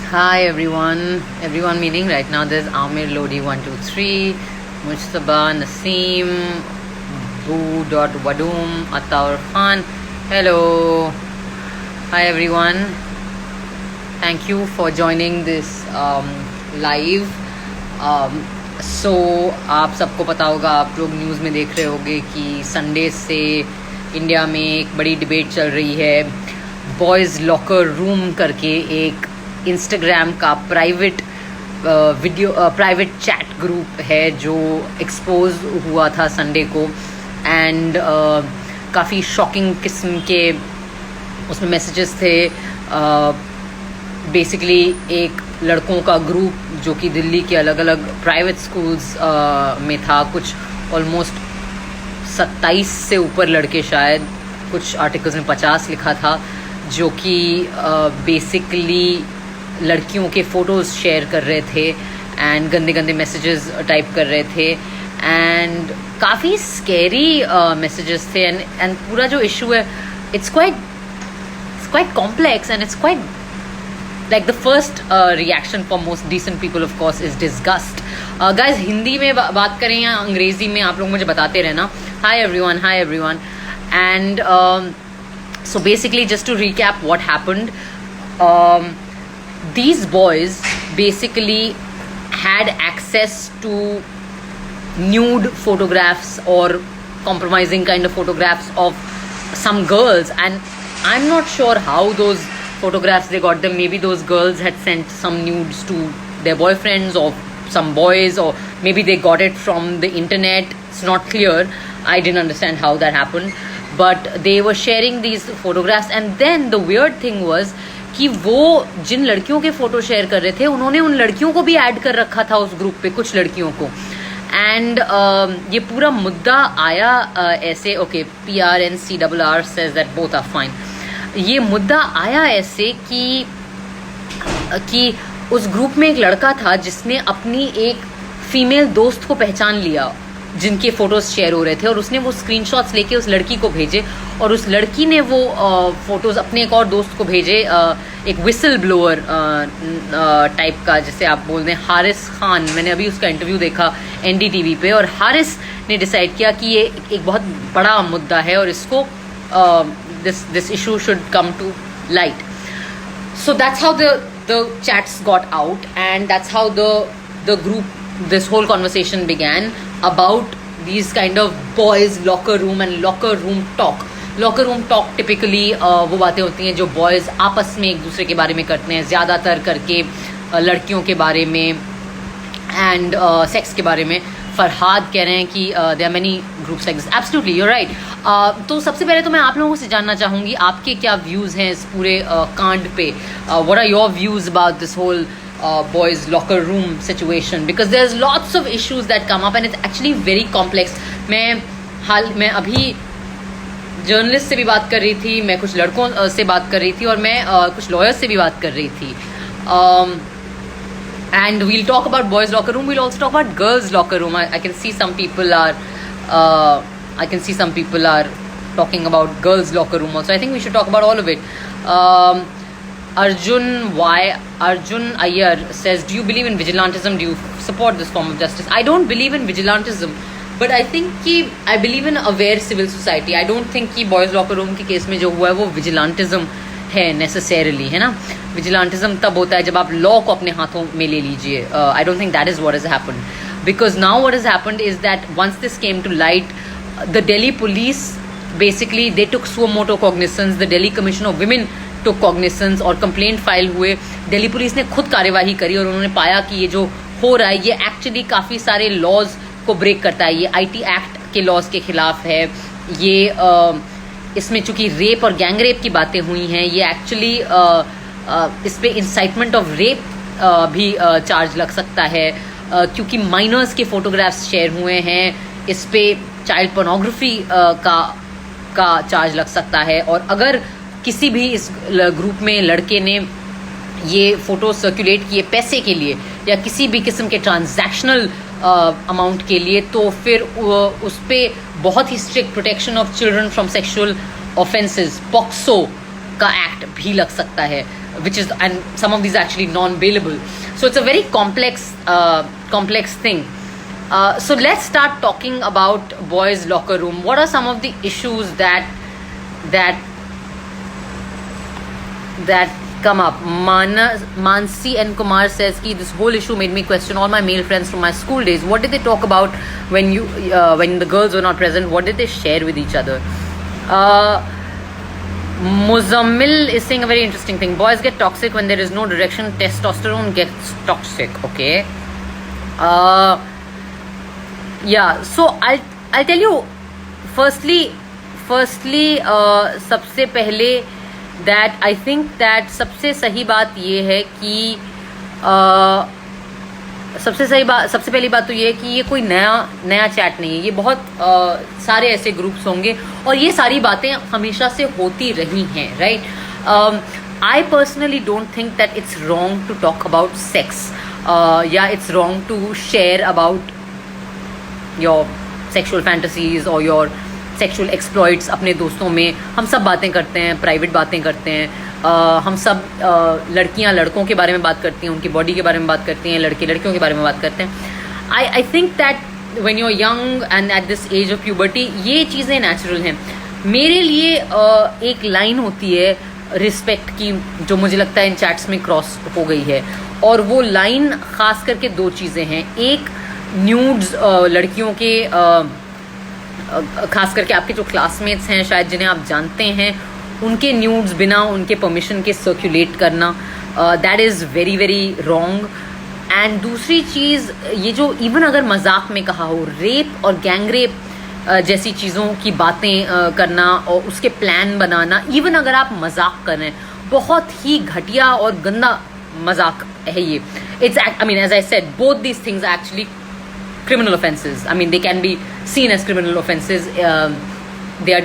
Hi everyone meaning right now there's Amir Lodi 123, Mujtaba Naseem, Boo.Wadum, Ataur Khan. Hello. Hi everyone. Thank you for joining this live. So आप सबको पता होगा, आप लोग news में देख रहे होंगे कि संडे से इंडिया में एक बड़ी डिबेट चल रही है. बॉयज़ लॉकर रूम करके एक इंस्टाग्राम का प्राइवेट चैट ग्रुप है जो एक्सपोज हुआ था संडे को. एंड काफ़ी शॉकिंग किस्म के उसमें मैसेजेस थे. बेसिकली एक लड़कों का ग्रुप जो कि दिल्ली के अलग अलग प्राइवेट स्कूल्स में था. कुछ ऑलमोस्ट 27 से ऊपर लड़के, शायद कुछ आर्टिकल्स में 50 लिखा था, जो कि बेसिकली लड़कियों के फ़ोटोज़ शेयर कर रहे थे एंड गंदे गंदे मैसेजेस टाइप कर रहे थे. एंड काफ़ी स्कैरी मैसेजेस थे. एंड पूरा जो इशू है, it's quite complex and it's quite like the first reaction for most decent people of course is disgust. Guys, Hindi में बात करें या अंग्रेज़ी में, आप लोग मुझे बताते रहना. Hi everyone. And so basically just to recap what happened, these boys basically had access to nude photographs or compromising kind of photographs of some girls, and I'm not sure how those photographs they got them. Maybe those girls had sent some nudes to their boyfriends or some boys, or maybe they got it from the internet. It's not clear. I didn't understand how that happened, but they were sharing these photographs. And then the weird thing was कि वो जिन लड़कियों के photo share कर रहे थे, उन्होंने उन लड़कियों को भी ऐड कर रखा था उस ग्रुप पे, कुछ लड़कियों को. एंड ये पूरा मुद्दा आया ऐसे. Okay, PRNCRR says that both are fine. ये मुद्दा आया ऐसे कि उस ग्रुप में एक लड़का था जिसने अपनी एक फीमेल दोस्त को पहचान लिया जिनके फ़ोटोज़ शेयर हो रहे थे, और उसने वो स्क्रीनशॉट्स लेके उस लड़की को भेजे, और उस लड़की ने वो फ़ोटोज़ अपने एक और दोस्त को भेजे. एक विसल ब्लोअर टाइप का, जिसे आप बोल दें, हारिस खान. मैंने अभी उसका इंटरव्यू देखा NDTV पे, और हारिस ने डिसाइड किया कि ये एक बहुत बड़ा मुद्दा है और इसको this issue should come to light. So that's how the chats got out, and that's how the group, this whole conversation began about these kind of boys locker room and locker room talk. Locker room talk typically वो बातें होती हैं जो boys आपस में एक दूसरे के बारे में करते हैं, ज़्यादातर करके लड़कियों के बारे में एंड सेक्स के बारे में. फरहाद कह रहे हैं कि there are many groups like this. Absolutely, you are right. तो सबसे पहले तो मैं आप लोगों से जानना चाहूँगी आपके क्या व्यूज़ हैं इस पूरे कांड पे. What are your views about this whole boys locker room situation, because there is lots of issues that come up and it's actually very complex. मैं अभी जर्नलिस्ट से भी बात कर रही थी, मैं कुछ लड़कों से बात कर रही थी, और मैं कुछ लॉयर्स से भी बात कर रही थी. And we'll talk about boys' locker room. We'll also talk about girls' locker room. I can see some people are talking about girls' locker room also. I think we should talk about all of it. Arjun Iyer says, do you believe in vigilantism? Do you support this form of justice? I don't believe in vigilantism, but I think I believe in aware civil society. I don't think कि boys' locker room के case में जो हुआ है वो vigilantism है necessarily, है ना. विजिलेंटिज्म तब होता है जब आप लॉ को अपने हाथों में ले लीजिए. I don't think that is what has happened, because now what has happened is that once this came to light, the Delhi police basically they took suo motu cognizance, the Delhi commission of women took cognizance, और complaint file हुए. Delhi police ने खुद कार्यवाही करी और उन्होंने पाया कि ये जो हो रहा है ये एक्चुअली काफ़ी सारे लॉज को ब्रेक करता है. ये IT एक्ट के लॉज के खिलाफ है. ये इसमें चूंकि रेप और गैंग रेप की बातें हुई हैं, ये एक्चुअली इस पे इंसाइटमेंट ऑफ रेप भी चार्ज लग सकता है, क्योंकि माइनर्स के फोटोग्राफ्स शेयर हुए हैं. इस पे चाइल्ड पोर्नोग्राफी का चार्ज लग सकता है. और अगर किसी भी इस ग्रुप में लड़के ने ये फ़ोटो सर्कुलेट किए पैसे के लिए या किसी भी किस्म के ट्रांजैक्शनल अमाउंट के लिए, तो फिर उस पर बहुत ही strict protection of children from sexual offences, POCSO का एक्ट भी लग सकता है, which is, and some of these are actually non-bailable. So it's a very complex thing. So let's start talking about boys' locker room. What are some of the issues that come up? Mansi and Kumar says ki this whole issue made me question all my male friends from my school days. What did they talk about when the girls were not present? What did they share with each other? Muzammil is saying a very interesting thing. Boys get toxic when there is no direction. Testosterone gets toxic. Okay. Yeah. So I'll tell you. Firstly, सबसे पहले that I think that सबसे सही बात ये है कि सबसे पहली बात तो ये है कि ये कोई नया चैट नहीं है. ये बहुत सारे ऐसे ग्रुप्स होंगे और ये सारी बातें हमेशा से होती रही हैं, right. I personally don't think that it's wrong to talk about sex. Yeah, it's wrong to share about your sexual fantasies or your sexual exploits अपने दोस्तों में. हम सब बातें करते हैं, प्राइवेट बातें करते हैं. हम सब लड़कियां लड़कों के बारे में बात करती हैं, उनकी बॉडी के बारे में बात करती हैं, लड़के लड़कियों के बारे में बात करते हैं. I think that when you are young and at this age of puberty ये चीज़ें नेचुरल हैं. मेरे लिए एक लाइन होती है रिस्पेक्ट की जो मुझे लगता है इन चैट्स में क्रॉस हो गई है, और वो लाइन खास करके दो चीज़ें हैं. एक न्यूड्स लड़कियों के खास करके आपके जो क्लासमेट्स हैं शायद जिन्हें आप जानते हैं उनके न्यूड्स बिना उनके परमिशन के सर्कुलेट करना, that is very very wrong. And दूसरी चीज़ ये जो इवन अगर मजाक में कहा हो, रेप और गैंग रेप जैसी चीज़ों की बातें करना और उसके प्लान बनाना, इवन अगर आप मजाक कर रहे हैं, बहुत ही घटिया और गंदा मजाक है ये. It's I mean as I said both these things are actually criminal offenses. I mean, they can be seen as criminal offenses. They are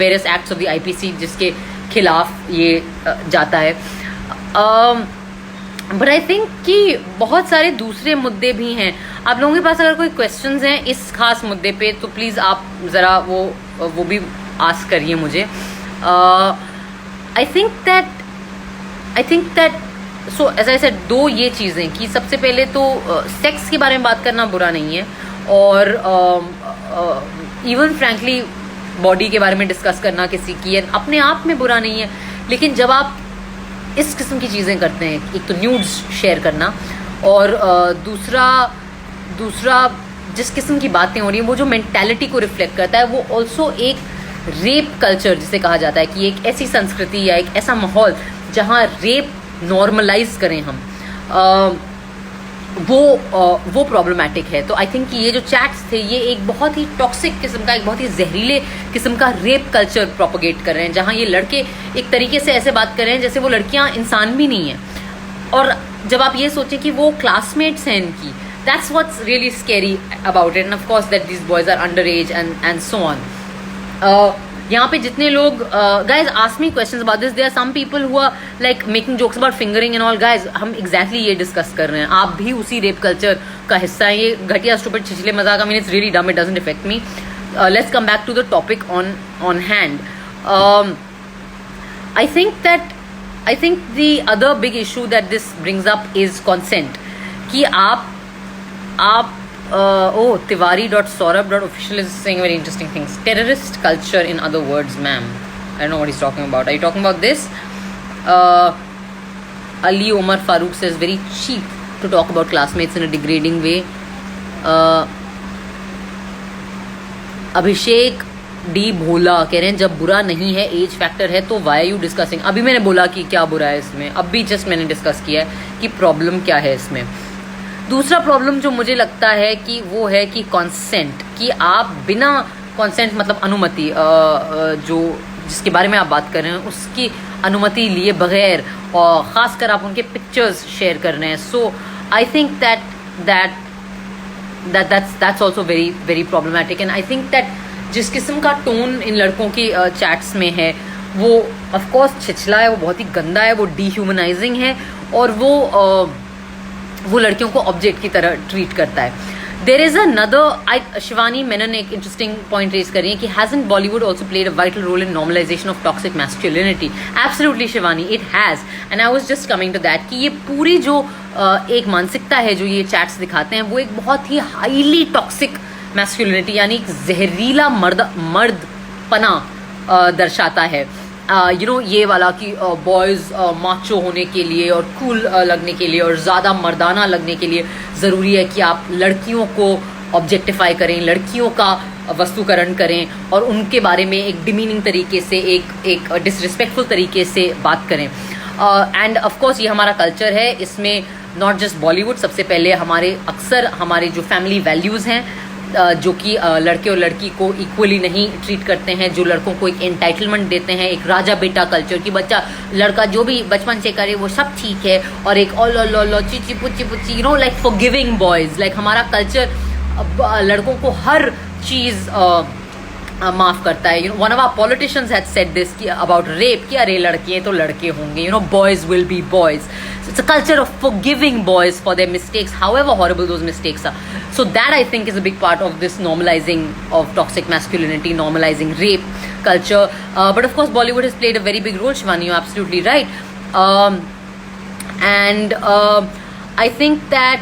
various acts of the IPC जिसके खिलाफ ये जाता है. But I think कि बहुत सारे दूसरे मुद्दे भी हैं. आप लोगों के पास अगर कोई questions हैं इस खास मुद्दे पे तो प्लीज़ आप ज़रा वो भी ask करिए मुझे. I think that so as I said दो ये चीज़ें कि सबसे पहले तो सेक्स के बारे में बात करना बुरा नहीं है, और इवन फ्रैंकली बॉडी के बारे में डिस्कस करना किसी की अपने आप में बुरा नहीं है. लेकिन जब आप इस किस्म की चीज़ें करते हैं, एक तो न्यूड्स शेयर करना और दूसरा जिस किस्म की बातें हो रही हैं वो जो मेंटालिटी को रिफ्लेक्ट करता है, वो ऑल्सो एक रेप कल्चर जिसे कहा जाता है कि एक ऐसी संस्कृति या एक ऐसा माहौल जहाँ रेप नॉर्मलाइज करें हम, वो प्रॉब्लमैटिक है. तो आई थिंक कि ये जो चैट्स थे ये एक बहुत ही टॉक्सिक किस्म का, एक बहुत ही जहरीले किस्म का रेप कल्चर प्रोपोगेट कर रहे हैं, जहाँ ये लड़के एक तरीके से ऐसे बात कर रहे हैं जैसे वो लड़कियां इंसान भी नहीं हैं. और जब आप ये सोचें कि वो क्लासमेट्स हैं इनकी, that's what's really scary about it. And of course that these boys are under age and so on. यहाँ पे जितने लोग guys ask me questions about this, there are some people who are like making jokes about fingering and all. Guys हम exactly ये discuss कर रहे हैं, आप भी उसी रेप कल्चर का हिस्सा है. ये घटिया स्टूपिड छिछले मजाक, I mean it's really dumb, it doesn't affect me. Let's come back to the topic on hand. I think the other big issue that this brings up is consent. कि आप Tiwari.saurabh.official is saying very interesting things. Terrorist culture, in other words, ma'am. I don't know what he's talking about. Are you talking about this? Ali Omar Farooq says very cheap to talk about classmates in a degrading way. Abhishek D भोला कह रहे हैं जब बुरा नहीं है, age factor है, तो why are you discussing? अभी मैंने बोला कि क्या बुरा है इसमें, अब भी जस्ट मैंने डिस्कस किया है कि प्रॉब्लम क्या है इसमें. दूसरा प्रॉब्लम जो मुझे लगता है कि वो है कि कंसेंट, कि आप बिना कंसेंट मतलब अनुमति जो जिसके बारे में आप बात कर रहे हैं उसकी अनुमति लिए बगैर, और ख़ासकर आप उनके पिक्चर्स शेयर कर रहे हैं. So I think that's also very very problematic. And I think that जिस किस्म का टोन इन लड़कों की चैट्स में है वो ऑफकोर्स छिछला है, वो बहुत ही गंदा है, वो डिह्यूमनाइजिंग है, और वो लड़कियों को ऑब्जेक्ट की तरह ट्रीट करता है. There is another, Shivani Menon एक interesting point raise कर रही है कि hasn't Bollywood also played a vital role in normalization of toxic masculinity? Absolutely Shivani, it has. And I was just coming to that कि ये पूरी जो एक मानसिकता है जो ये चैट्स दिखाते हैं वो एक बहुत ही हाईली टॉक्सिक मैस्कुलिनिटी यानी एक जहरीला मर्दपना दर्शाता है. ये वाला कि बॉयज़ माचो होने के लिए और कूल लगने के लिए और ज़्यादा मर्दाना लगने के लिए ज़रूरी है कि आप लड़कियों को ऑब्जेक्टिफाई करें, लड़कियों का वस्तुकरण करें और उनके बारे में एक डिमीनिंग तरीके से, एक डिसरिस्पेक्टफुल तरीके से बात करें. एंड ऑफ कोर्स ये हमारा कल्चर है, इसमें नॉट जस्ट बॉलीवुड, सबसे पहले हमारे जो फैमिली वैल्यूज़ हैं जो कि लड़के और लड़की को इक्वली नहीं ट्रीट करते हैं, जो लड़कों को एक एंटाइटलमेंट देते हैं, एक राजा बेटा कल्चर कि बच्चा लड़का जो भी बचपन से करे वो सब ठीक है, और एक लो चिची पुची लाइक फॉरगिविंग बॉयज. लाइक हमारा कल्चर लड़कों को हर चीज़ माफ करता है. One of our politicians had said this कि अबाउट रेप कि अरे लड़के हैं तो लड़के होंगे, boys will be boys. It's a culture of forgiving boys for their mistakes, however horrible those mistakes are. So that I think is a big part of this normalizing of toxic masculinity, normalizing rape culture. But of course, Bollywood has played a very big role, Shivani, you're absolutely right. And I think that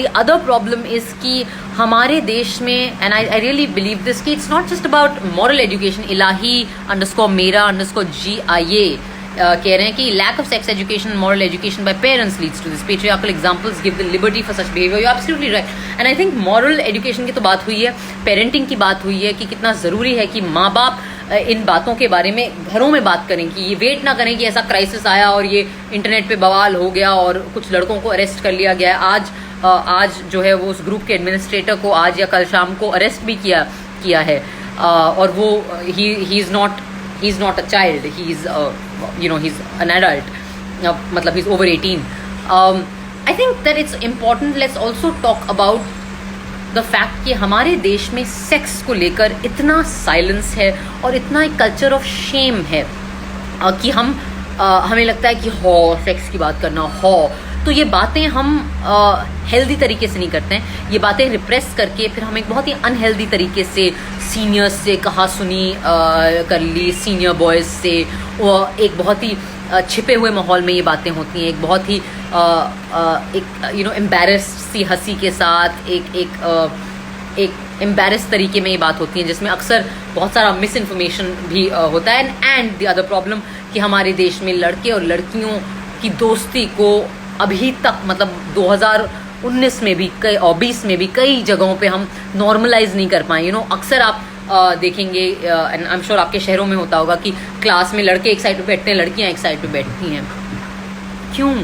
the other problem is कि हमारे देश में, and I really believe this, कि it's not just about moral education. ilahi_mera_GIA कह रहे हैं कि lack of sex education and moral education by parents leads to this. Patriarchal examples give the liberty for such behavior. You're absolutely right. And I think moral education की तो बात हुई है, parenting की बात हुई है कि कितना ज़रूरी है कि माँ बाप इन बातों के बारे में घरों में बात करें, कि ये वेट ना करें कि ऐसा क्राइसिस आया और ये इंटरनेट पे बवाल हो गया और कुछ लड़कों को अरेस्ट कर लिया गया. आज जो है वो उस ग्रुप के एडमिनिस्ट्रेटर को आज या कल शाम को अरेस्ट भी किया है, और वो he is not a child, he's an adult, मतलब he's over 18. I think that it's important, let's also talk about the fact कि हमारे देश में सेक्स को लेकर इतना साइलेंस है और इतना एक कल्चर ऑफ शेम है कि हमें लगता है कि सेक्स की बात करना तो ये बातें हम हेल्दी तरीके से नहीं करते हैं. ये बातें रिप्रेस करके फिर हम एक बहुत ही अनहेल्दी तरीके से सीनियर्स से कहा सुनी कर ली, सीनियर बॉयज़ से, एक बहुत ही छिपे हुए माहौल में ये बातें होती हैं, एक बहुत ही एक एम्बैरेस्ड सी हंसी के साथ एक एम्बैरेस तरीके में ये बात होती है, जिसमें अक्सर बहुत सारा मिस इन्फॉर्मेशन भी होता है. एंड द अदर प्रॉब्लम कि हमारे देश में लड़के और लड़कियों की दोस्ती को अभी तक, मतलब 2019 में भी कई और 20 में भी कई जगहों पे हम नॉर्मलाइज नहीं कर पाए. अक्सर आप देखेंगे, एंड आई एम श्योर आपके शहरों में होता होगा कि क्लास में लड़के एक साइड पे बैठते हैं, लड़कियां एक साइड पे बैठती हैं. क्यों?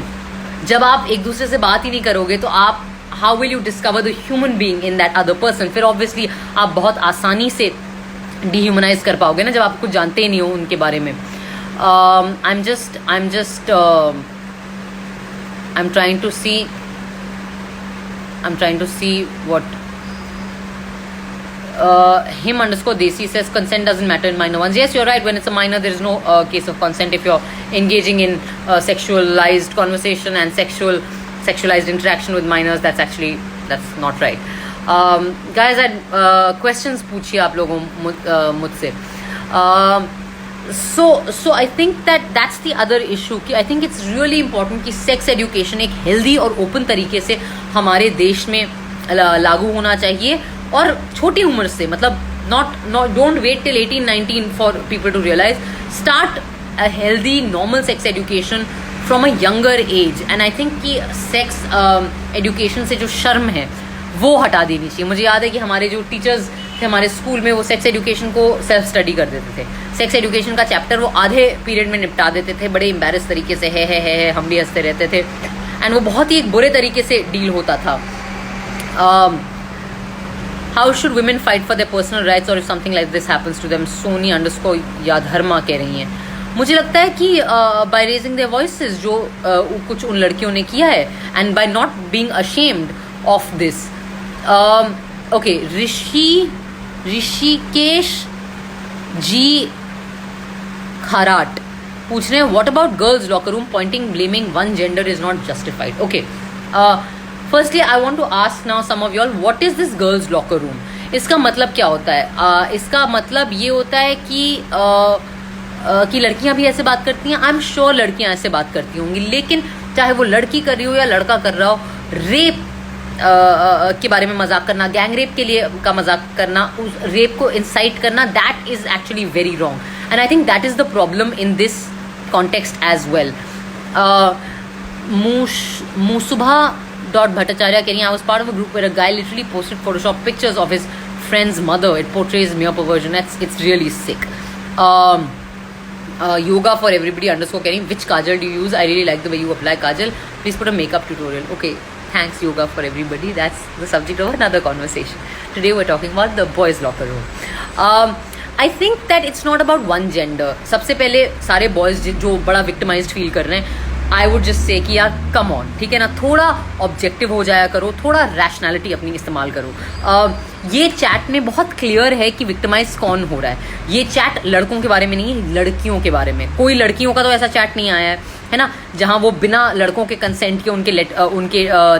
जब आप एक दूसरे से बात ही नहीं करोगे तो आप how will you discover the human being in that other person? फिर ऑब्वियसली आप बहुत आसानी से डिह्यूमनाइज कर पाओगे ना, जब आप कुछ जानते ही नहीं हो उनके बारे में. I'm trying to see what him_desi says. Consent doesn't matter in minor ones. Yes, you're right. When it's a minor, there is no case of consent. If you're engaging in sexualized conversation and sexualized interaction with minors, that's not right. Guys, questions पूछिए आप लोगों मुझसे. So I think that's the other issue कि I think it's really important कि sex education एक healthy और open तरीके से हमारे देश में लागू होना चाहिए, और छोटी उम्र से, मतलब don't wait till 18-19 for people to realize. Start a healthy normal sex education from a younger age. And I think कि sex education से जो शर्म है वो हटा देनी चाहिए. मुझे याद है कि हमारे जो टीचर्स थे हमारे स्कूल में वो सेक्स एजुकेशन को सेल्फ स्टडी कर देते थे. सेक्स एजुकेशन का चैप्टर वो आधे पीरियड में निपटा देते थे, बड़े एम्बैरेस तरीके से है हम भी हंसते रहते थे, एंड वो बहुत ही एक बुरे तरीके से डील होता था. How should women fight for their personal rights और if something like this happens to them? Soni_Yadharma कह रही हैं. मुझे लगता है कि बाय रेजिंग देयर वॉइसेस, जो कुछ उन लड़कियों ने किया है, and by not being ashamed of this. Okay, Rishikesh ji Kharat पूछ रहे हैं what about girls locker room, pointing blaming one gender is not justified. Okay, firstly I want to ask now some of y'all, what is this girls locker room? इसका मतलब क्या होता है? इसका मतलब ये होता है कि लड़कियां भी ऐसे बात करती हैं। आई एम श्योर लड़कियां ऐसे बात करती होंगी, लेकिन चाहे वो लड़की कर रही हो या लड़का कर रहा हो, रेप के बारे में मजाक करना, गैंग रेप के लिए का मजाक करना, उस रेप को इंसाइट करना, that is actually very wrong and I think that is the problem in this context as well. Musubha.Bhattacharya saying, I was part of a group where a guy literally posted Photoshop pictures of his friend's mother. It portrays mere perversion. It's really sick. Yoga for everybody _ which kajal do you use? I really like the way you apply kajal. Please put a makeup tutorial. Okay, thanks yoga for everybody. That's the subject of another conversation. Today we're talking about the boys locker room. I think that it's not about one gender. सबसे पहले सारे boys जो बड़ा victimized feel कर रहे हैं, I would just say कि यार कम ऑन, ठीक है ना, थोड़ा ऑब्जेक्टिव हो जाया करो, थोड़ा रैशनैलिटी अपनी इस्तेमाल करो. ये चैट में बहुत क्लियर है कि विक्टिमाइज कौन हो रहा है. ये चैट लड़कों के बारे में नहीं है, लड़कियों के बारे में. कोई लड़कियों का तो ऐसा चैट नहीं आया है ना, जहां वो बिना लड़कों के कंसेंट के उनके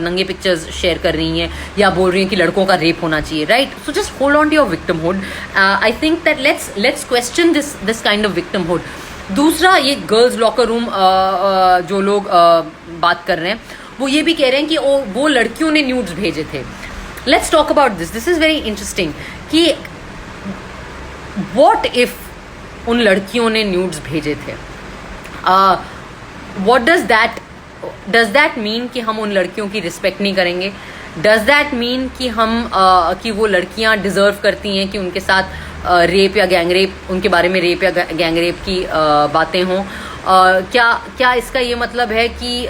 नंगे पिक्चर्स शेयर कर रही हैं या बोल रही हैं कि लड़कों का रेप होना चाहिए. Right, so just hold on to your victimhood. I think that let's question this kind of victimhood. दूसरा, ये गर्ल्स लॉकर रूम जो लोग बात कर रहे हैं, वो ये भी कह रहे हैं कि वो लड़कियों ने न्यूड्स भेजे थे. Let's talk about this is very interesting कि व्हाट इफ उन लड़कियों ने न्यूड्स भेजे थे. व्हाट डज दैट मीन कि हम उन लड़कियों की रिस्पेक्ट नहीं करेंगे? डज दैट मीन कि कि वो लड़कियां डिजर्व करती हैं कि उनके साथ रेप या गैंग रेप, उनके बारे में रेप या गैंग रेप की बातें हों? क्या इसका ये मतलब है कि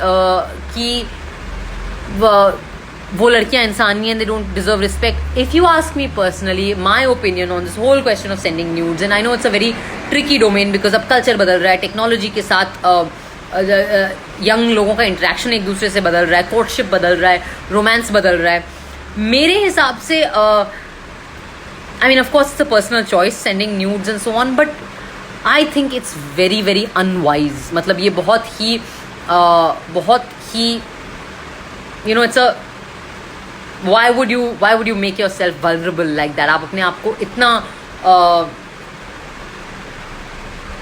वो लड़कियां इंसान नहीं हैं, they don't deserve respect? If you ask me personally, my opinion on this whole question of sending nudes, and I know it's a very tricky domain because अब कल्चर बदल रहा है, टेक्नोलॉजी के साथ यंग लोगों का इंटरेक्शन एक दूसरे से बदल रहा है, कोर्टशिप बदल रहा है, रोमांस बदल रहा है. मेरे हिसाब से I mean, of course, it's a personal choice, sending nudes and so on, but I think it's very, very unwise. मतलब ये बहुत ही, you know, it's a, why would you make yourself vulnerable like that? आप अपने आप को इतना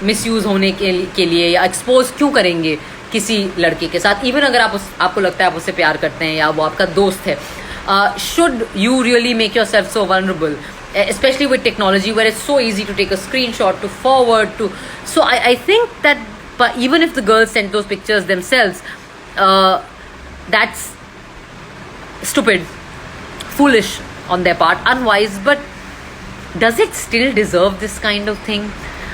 misuse होने के लिए या एक्सपोज क्यों करेंगे किसी लड़के के साथ, इवन अगर आपको लगता है आप उससे प्यार करते हैं या वो आपका दोस्त है? Should you really make yourself so vulnerable? Especially with technology where it's so easy to take a screenshot, to forward to. So I think that even if the girls sent those pictures themselves, that's stupid, foolish on their part, unwise. But does it still deserve this kind of thing?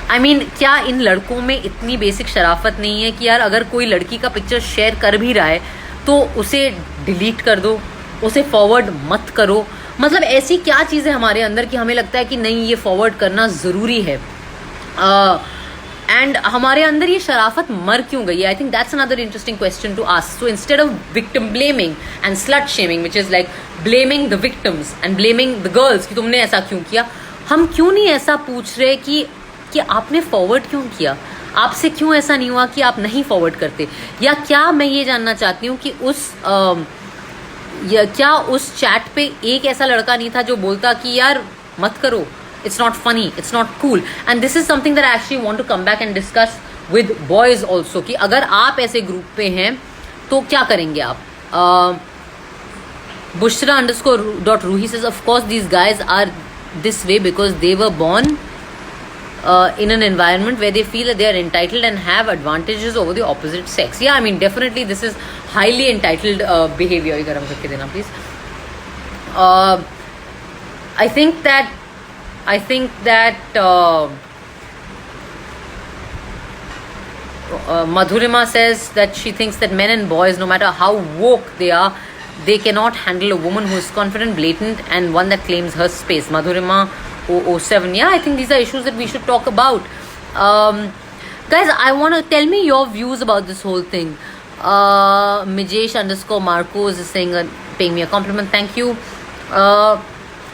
I mean, क्या इन लड़कों में इतनी basic शराफत नहीं है कि यार अगर कोई लड़की का पिक्चर शेयर कर भी रहा है तो उसे डिलीट कर दो, उसे फॉरवर्ड मत करो? मतलब ऐसी क्या चीज़ है हमारे अंदर कि हमें लगता है कि नहीं, ये फॉरवर्ड करना ज़रूरी है? एंड हमारे अंदर ये शराफत मर क्यों गई है? I think that's another interesting question to ask. So instead of victim blaming and slut shaming, which is like blaming the victims and blaming the girls कि तुमने ऐसा क्यों किया, हम क्यों नहीं ऐसा पूछ रहे कि आपने फॉरवर्ड क्यों किया? आपसे क्यों ऐसा नहीं हुआ कि आप नहीं फॉरवर्ड करते? या क्या मैं ये जानना चाहती हूँ कि क्या उस चैट पे एक ऐसा लड़का नहीं था जो बोलता कि यार मत करो, it's not funny, it's not cool? And this is something that I actually want to come back and discuss with boys also कि अगर आप ऐसे ग्रुप पे हैं तो क्या करेंगे आप? Bushra_Ruhi says, of course these guys are this way because they were born in an environment where they feel that they are entitled and have advantages over the opposite sex. Yeah, I mean, definitely this is highly entitled behavior. Ye garam karke dena please. I think that Madhurima says that she thinks that men and boys, no matter how woke they are, they cannot handle a woman who is confident, blatant, and one that claims her space. Madhurima 007. Yeah, I think these are issues that we should talk about. Guys, I want to tell me your views about this whole thing. Mijesh_Marcos is saying, paying me a compliment. Thank you.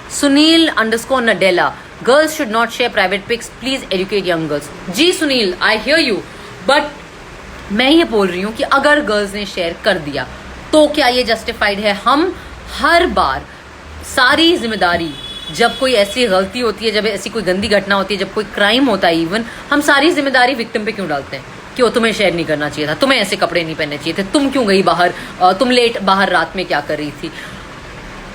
Sunil_Nadella. Girls should not share private pics. Please educate young girls. Ji Sunil, I hear you. But मैं ये बोल रही हूँ कि अगर girls ने share कर दिया तो क्या ये जस्टिफाइड है? हम हर बार सारी जिम्मेदारी, जब कोई ऐसी गलती होती है, जब ऐसी कोई गंदी घटना होती है, जब कोई क्राइम होता है इवन, हम सारी जिम्मेदारी विक्टिम पे क्यों डालते हैं? क्यों? तुम्हें शेयर नहीं करना चाहिए था, तुम्हें ऐसे कपड़े नहीं पहनने चाहिए थे, तुम क्यों गई बाहर, तुम लेट बाहर रात में क्या कर रही थी?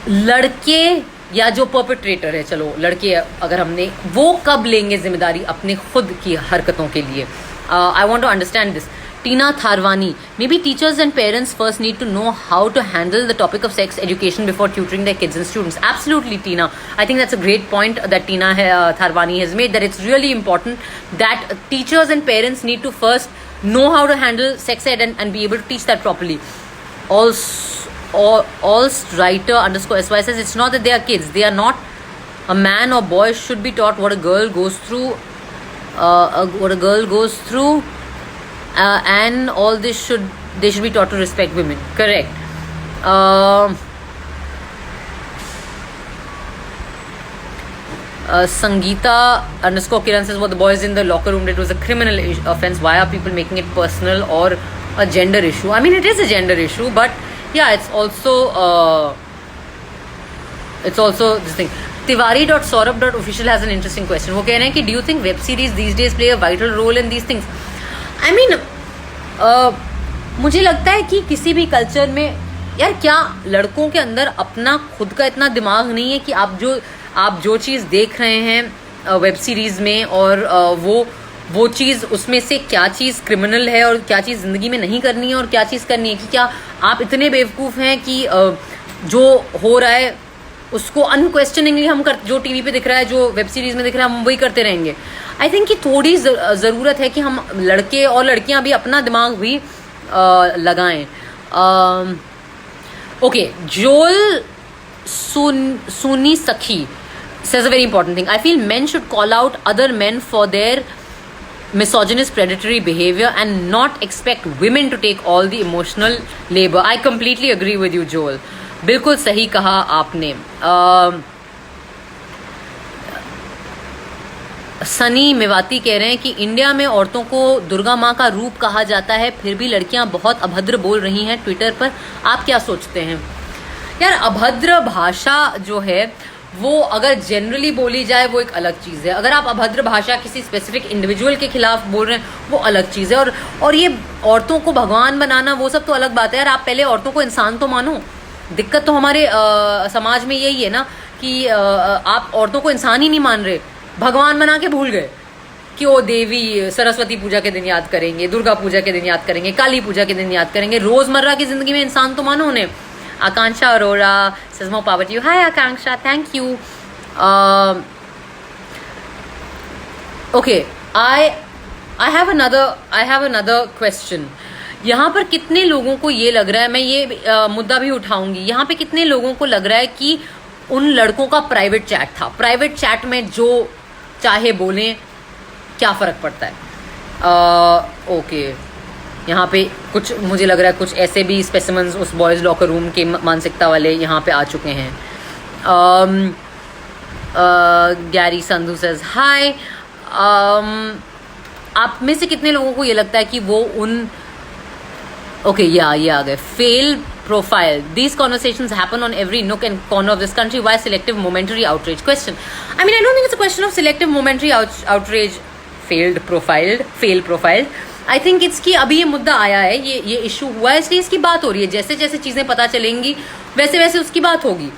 लड़के या जो परपेट्रेटर है, चलो लड़के अगर हमने, वो कब लेंगे जिम्मेदारी अपने खुद की हरकतों के लिए? I want to understand this. Tina Tharwani, maybe teachers and parents first need to know how to handle the topic of sex education before tutoring their kids and students. Absolutely, Tina. I think that's a great point that Tina Tharwani has made, that it's really important that teachers and parents need to first know how to handle sex ed and be able to teach that properly. Writer _ SY says it's not that they are kids. They are not. A man or boy should be taught what a girl goes through. And all this they should be taught to respect women. Correct. Sangeeta _ Kiran says, what the boys in the locker room did was a criminal offense. Why are people making it personal or a gender issue? I mean, it is a gender issue, but yeah, it's also this thing. Tiwari.saurabh.official has an interesting question. वो कह रहे हैं कि do you think web series these days play a vital role in these things? I mean, मुझे लगता है कि किसी भी कल्चर में यार, क्या लड़कों के अंदर अपना खुद का इतना दिमाग नहीं है कि आप जो चीज़ देख रहे हैं वेब सीरीज में, और वो चीज़, उसमें से क्या चीज़ क्रिमिनल है और क्या चीज़ ज़िंदगी में नहीं करनी है और क्या चीज़ करनी है? कि क्या आप इतने बेवकूफ़ हैं कि जो हो रहा है उसको अनक्वेश्चनिंगली हम जो टीवी पे दिख रहा है, जो वेब सीरीज में दिख रहा है, हम वही करते रहेंगे? आई थिंक कि थोड़ी ज़रूरत है कि हम लड़के और लड़कियां भी अपना दिमाग भी लगाएं. ओके, जोल सुनी सखी says a very important thing. I feel men should call out other men for their misogynist predatory behavior and not expect women to take all the emotional labor. I completely agree with you, Joel. बिल्कुल सही कहा आपने. सनी मेवाती कह रहे हैं कि India में औरतों को दुर्गा माँ का रूप कहा जाता है, फिर भी लड़कियां बहुत अभद्र बोल रही हैं ट्विटर पर. आप क्या सोचते हैं? यार, अभद्र भाषा जो है वो अगर जनरली बोली जाए वो एक अलग चीज़ है. अगर आप अभद्र भाषा किसी स्पेसिफिक इंडिविजुअल के खिलाफ बोल रहे हैं वो अलग चीज़ है. और ये औरतों को भगवान बनाना वो सब तो अलग बात है यार. आप पहले औरतों को इंसान तो मानो. दिक्कत तो हमारे समाज में यही है ना कि आप औरतों को इंसान ही नहीं मान रहे, भगवान बना के भूल गए कि वो देवी सरस्वती पूजा के दिन याद करेंगे, दुर्गा पूजा के दिन याद करेंगे, काली पूजा के दिन याद करेंगे. रोजमर्रा की जिंदगी में इंसान तो मानो उन्हें. आकांक्षा Arora says more power to you. Hi Akanksha, thank you. Okay, I have another question. यहाँ पर कितने लोगों को ये लग रहा है, मैं ये मुद्दा भी उठाऊंगी, यहाँ पे कितने लोगों को लग रहा है कि उन लड़कों का प्राइवेट चैट था, प्राइवेट चैट में जो चाहे बोलें, क्या फ़र्क पड़ता है? ओके, यहाँ पे कुछ मुझे लग रहा है कुछ ऐसे भी स्पेसिमेंस उस बॉयज़ लॉकर रूम के मानसिकता वाले यहाँ पे आ चुके हैं. गैरी संधू सेज हाय. आप में से कितने लोगों को ये लगता है कि वो उन ये आ गए. Fail profile. These conversations happen on every nook and corner of this country. Why selective momentary outrage? Question. I mean, I don't think it's a question of selective momentary outrage. Fail profiled. I think it's कि अभी ये मुद्दा आया है, ये issue हुआ है, इसलिए इसकी बात हो रही है. जैसे जैसे चीजें पता चलेंगी वैसे वैसे उसकी बात होगी.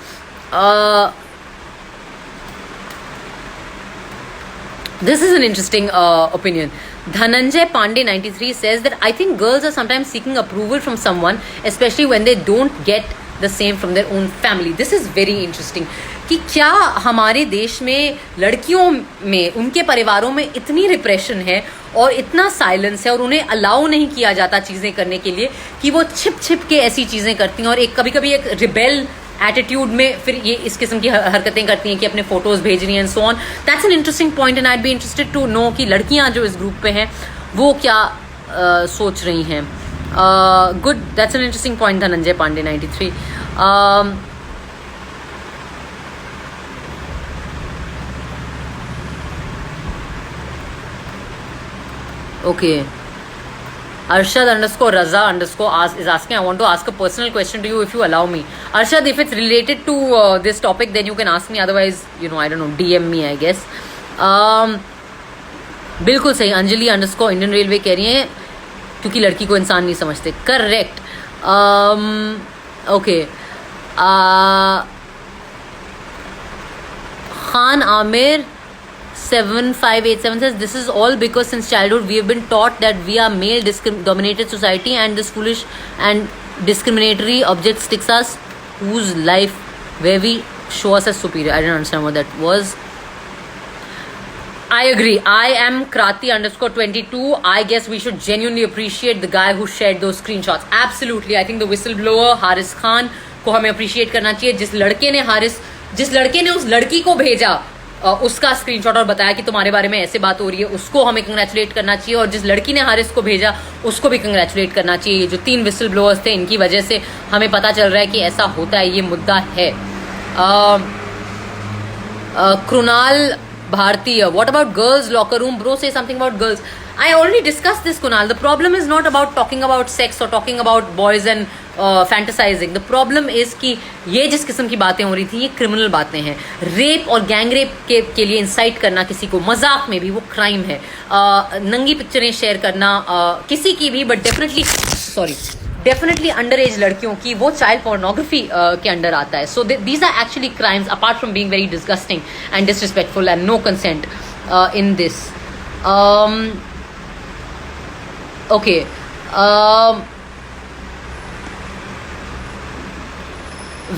This is an interesting opinion. Dhananjay Pandey 93 says that I think girls are sometimes seeking approval from someone, especially when they don't get the same from their own family. This is very interesting. कि क्या हमारे देश में लड़कियों में उनके परिवारों में इतनी रिप्रेशन है और इतना साइलेंस है और उन्हें अलाउ नहीं किया जाता चीज़ें करने के लिए कि वो छिप छिप के ऐसी चीज़ें करती हैं और एक कभी कभी एक रिबेल एटीट्यूड में फिर ये इस किस्म की हरकतें करती हैं कि अपने फोटोज भेज रही हैं and so on. That's an interesting point and I be interested to know कि लड़कियां जो इस ग्रुप पे हैं वो क्या सोच रही हैं. Good, that's an interesting point. Dhananjay Pandey 93. Okay, Arshad underscore Raza underscore is asking, I want to ask a personal question to you if you allow me. Arshad, if it's related to this topic, then you can ask me. Otherwise, I don't know, DM me, I guess. बिल्कुल सही. Anjali underscore Indian railway कह रही है क्योंकि लड़की को इंसान नहीं समझते. Correct. Okay. Khan Amir 7587 says, this is all because since childhood we have been taught that we are male dominated society, and this foolish and discriminatory object sticks us whose life where we show us as superior. I didn't understand what that was. I agree. I am Krati underscore 22. I guess we should genuinely appreciate the guy who shared those screenshots. Absolutely. I think the whistleblower Haris Khan को हमें appreciate करना चाहिए. जिस लड़के ने उस लड़की को भेजा उसका स्क्रीनशॉट और बताया कि तुम्हारे बारे में ऐसे बात हो रही है, उसको हमें कंग्रेचुलेट करना चाहिए. और जिस लड़की ने हारिस को भेजा उसको भी कंग्रेचुलेट करना चाहिए. ये जो 3 विसल ब्लोअर्स थे, इनकी वजह से हमें पता चल रहा है कि ऐसा होता है, ये मुद्दा है. Krunal Bhartiya, what about girls locker room? Bro, say something about girls. I already discussed this, Kunal. The problem is not about talking about sex or talking about boys and fantasizing. The problem is कि ये जिस किस्म की बातें हो रही थी, ये क्रिमिनल बातें हैं. रेप और गैंग रेप के लिए इंसाइट करना किसी को, मजाक में भी, वो क्राइम है. नंगी पिक्चरें शेयर करना किसी की भी, बट डेफिनेटली अंडर एज लड़कियों की, वो चाइल्ड पोर्नोग्राफी के अंडर आता है. So these are actually crimes apart from being very disgusting and disrespectful and no consent in this. Okay.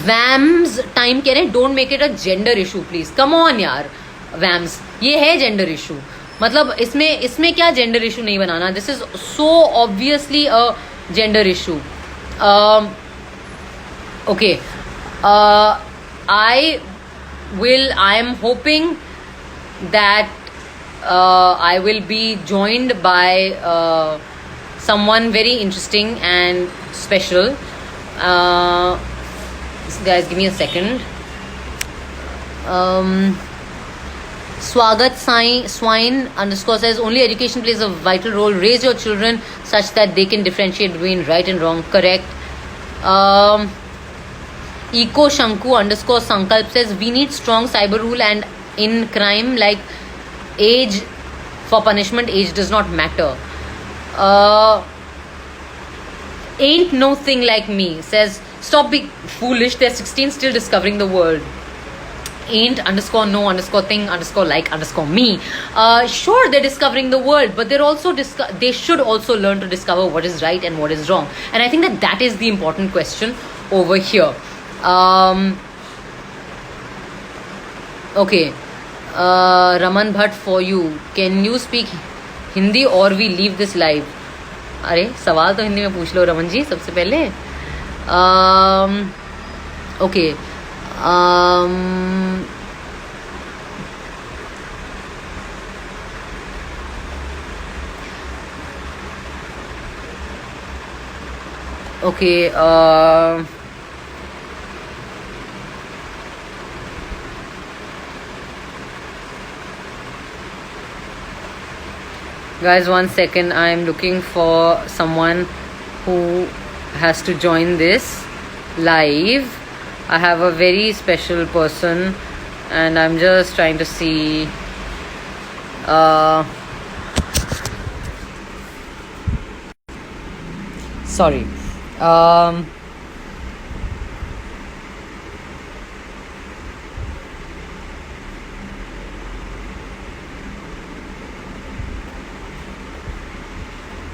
Vams time कह रहे हैं, don't make it a gender issue please. Come on यार वैम्स, ये है gender issue. मतलब इसमें क्या जेंडर इशू नहीं बनाना. This is so obviously a gender issue. Okay. I am hoping that I will be joined by someone very interesting and special. Guys, give me a second. Swagat Swine underscore says, only education plays a vital role. Raise your children such that they can differentiate between right and wrong. Correct. Eco Shanku underscore Sankalp says, we need strong cyber rule, and in crime like age for punishment, age does not matter. Ain't no thing like me says, stop being foolish, they're 16 still discovering the world. Ain't underscore no underscore thing underscore like underscore me. Sure, they're discovering the world, but they're also they should also learn to discover what is right and what is wrong. And I think that is the important question over here. Okay. Raman Bhatt, for you, can you speak Hindi or we leave this live? अरे सवाल तो हिंदी में पूछ लो रमन जी सबसे पहले. Okay. Okay. Guys, 1 second. I am looking for someone who has to join this live. I have a very special person and I'm just trying to see sorry.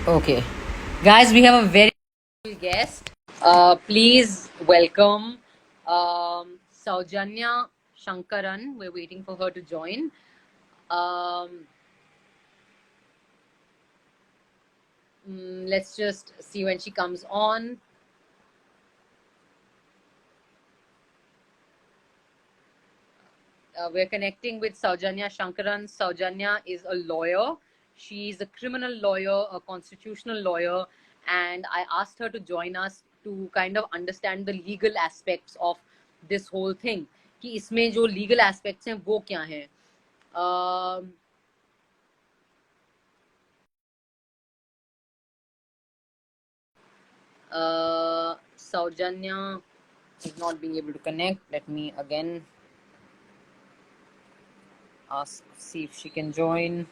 Okay. Guys, we have a very special guest. Please welcome Saujanya Shankaran. We're waiting for her to join. Let's just see when she comes on. We're connecting with Saujanya Shankaran. Saujanya is a lawyer. She's a criminal lawyer, a constitutional lawyer, and I asked her to join us to kind of understand the legal aspects of this whole thing. कि इसमें जो legal aspects हैं वो क्या हैं. Saujanya is not being able to connect. Let me again ask, see if she can join.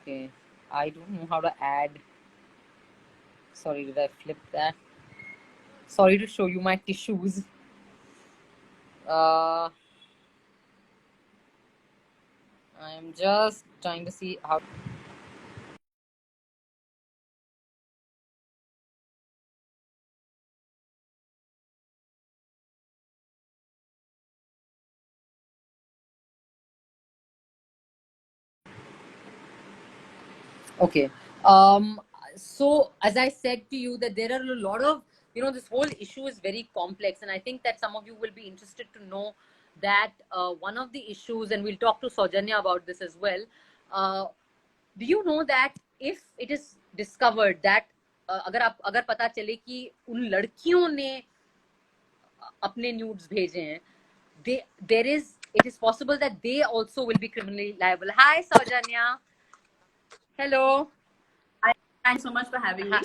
Okay, I don't know how to add. Sorry, did I flip that? Sorry to show you my tissues. I am just trying to see how. Okay. So as I said to you that there are a lot of, this whole issue is very complex, and I think that some of you will be interested to know that one of the issues, and we'll talk to Saujanya about this as well. Do you know that if it is discovered that अगर पता चले कि उन लड़कियों ने अपने nudes भेजे हैं, it is possible that they also will be criminally liable. Hi Saujanya. Hello. Thanks so much for having me.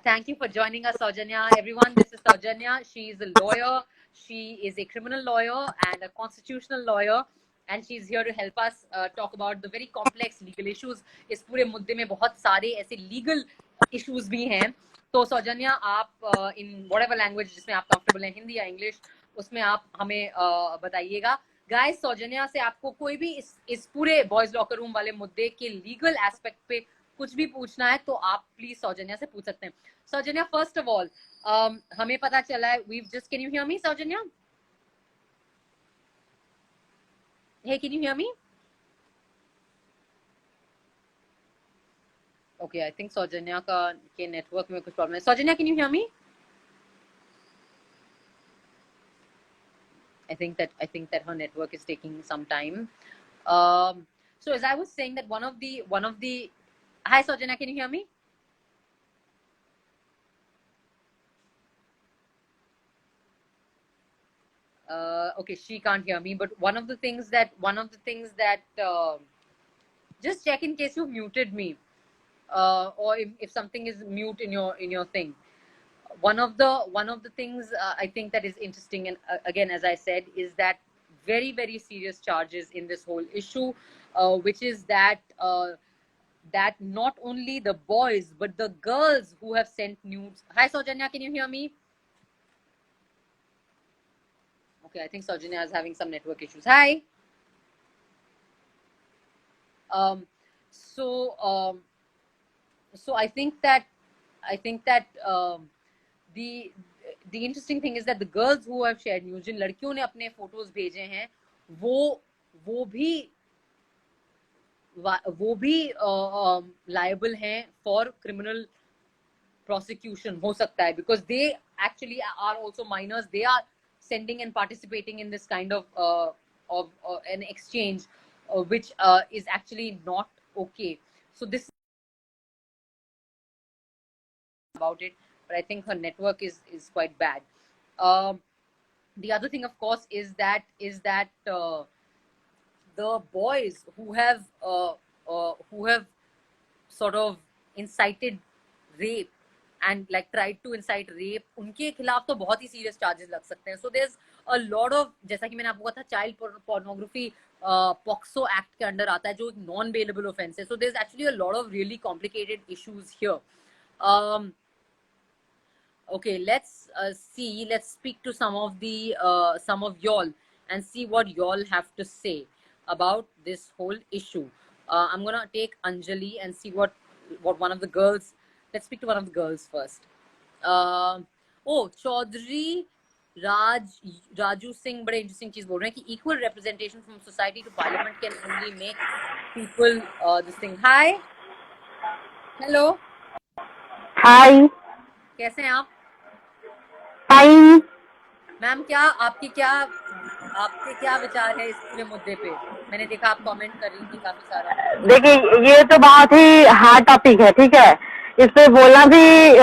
Thank you for joining us, Saujanya. Everyone, this is Saujanya. She is a lawyer. She is a criminal lawyer and a constitutional lawyer. And she's here to help us talk about the very complex legal issues. इस पूरे मुद्दे में बहुत सारे ऐसे legal issues भी हैं. तो सौजन्या, आप in whatever language जिसमें आप comfortable हैं, हिंदी या इंग्लिश, उसमें आप हमें बताइएगा. Guys, सौजन्या से आपको कोई भी इस पूरे बॉयज लॉकर रूम वाले मुद्दे के लीगल एस्पेक्ट पे कुछ भी पूछना है तो आप प्लीज सौजन्या से पूछ सकते हैं. सौजन्या, फर्स्ट ऑफ ऑल हमें पता चला है, we just, can you hear me Saujanya? Hey, can you hear me? Okay, I think Saujanya के नेटवर्क में कुछ प्रॉब्लम है. Saujanya, can you hear me? I think that her network is taking some time. So as I was saying that one of the Hi Saujanya, can you hear me? Okay, she can't hear me, but one of the things that just check in case you muted me, or if something is mute in your thing. One of the things I think that is interesting, and again, as I said, is that very, very serious charges in this whole issue, which is that not only the boys but the girls who have sent nudes. Hi Saujanya, can you hear me? Okay, I think Saujanya is having some network issues. Hi. So I think that the interesting thing is that the girls who have shared news, जिन लड़कियों ने अपने photos भेजे हैं, वो भी liable हैं for criminal prosecution हो सकता है, because they actually are also minors. They are sending and participating in this kind of an exchange, which is actually not okay. So this about it, but I think her network is quite bad. The other thing, of course, is that the boys who have sort of incited rape and like tried to incite rape, उनके खिलाफ तो बहुत ही serious charges लग सकते हैं. So there's a lot of, जैसा कि मैंने आपको कहा था, child pornography POCSO Act के अंडर आता है, जो non bailable offense है. So there's actually a lot of really complicated issues here. Okay, let's speak to some of y'all and see what y'all have to say about this whole issue. I'm gonna take Anjali and see what one of the girls. Let's speak to one of the girls first. Chaudhary Raju Singh बड़े interesting चीज बोल रहे हैं कि equal representation from society to parliament can only make people this thing. Hi. Hello. Hi. कैसे हैं आप? Fine. Ma'am, आपके क्या विचार है इस पूरे मुद्दे पे? मैंने देखा आप कमेंट कर रही थी काफी सारा. देखिए, ये तो बहुत ही हार्ड टॉपिक है, ठीक है. इस पे बोलना भी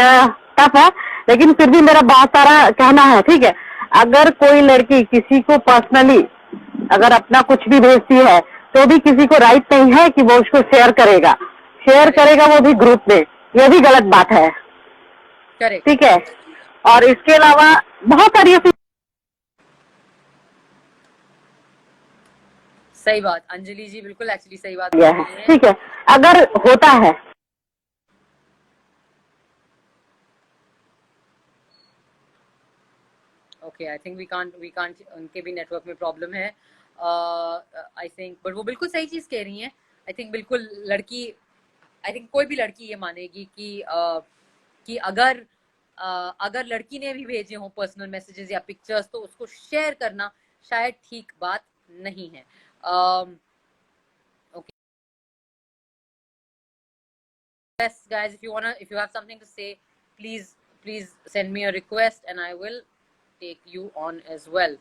टफ है, लेकिन फिर भी मेरा बहुत सारा कहना है, ठीक है. अगर कोई लड़की किसी को पर्सनली अगर अपना कुछ भी भेजती है तो भी किसी को राइट नहीं है कि वो उसको शेयर करेगा वो भी ग्रुप में, ये भी गलत बात है। करेक्ट। ठीक है, और इसके अलावा बहुत सारी ऐसी सही बात अंजलि जी, बिल्कुल एक्चुअली सही बात है। बोली है। ठीक है, अगर होता है okay, I think we can't उनके भी नेटवर्क में प्रॉब्लम है आई थिंक, बट वो बिल्कुल सही चीज कह रही हैं। आई थिंक बिल्कुल लड़की, आई थिंक कोई भी लड़की ये मानेगी कि अगर लड़की ने भी भेजे हों पर्सनल मैसेजेस या पिक्चर्स तो उसको शेयर करना शायद ठीक बात नहीं है। Okay. Yes, guys, if you have something to say, please send me a request and I will take you on as well.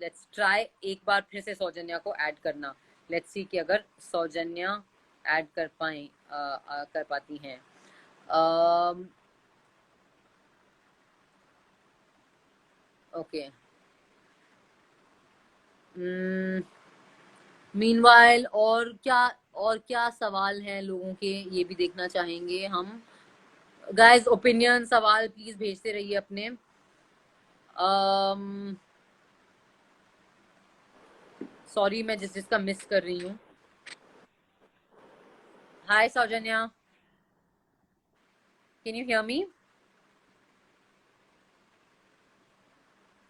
Let's try एक बार फिर से सौजन्या को ऐड करना। Let's see कि अगर सौजन्या ऐड कर पाती हैं। ओके, मीनवाइल और क्या सवाल हैं लोगों के, ये भी देखना चाहेंगे हम। गाइस ओपिनियन सवाल प्लीज भेजते रहिए अपने। सॉरी मैं जिसका मिस कर रही हूँ। Hi Saujanya, can you hear me?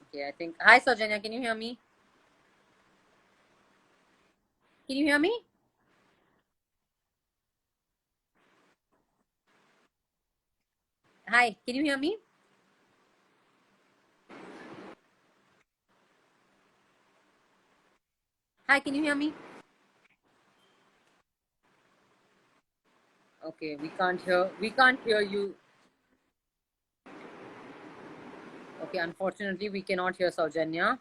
Okay, I think. Hi Saujanya, can you hear me? Can you hear me? Hi, can you hear me? Hi, can you hear me? Okay, we can't hear you. Okay, unfortunately we cannot hear Saujanya.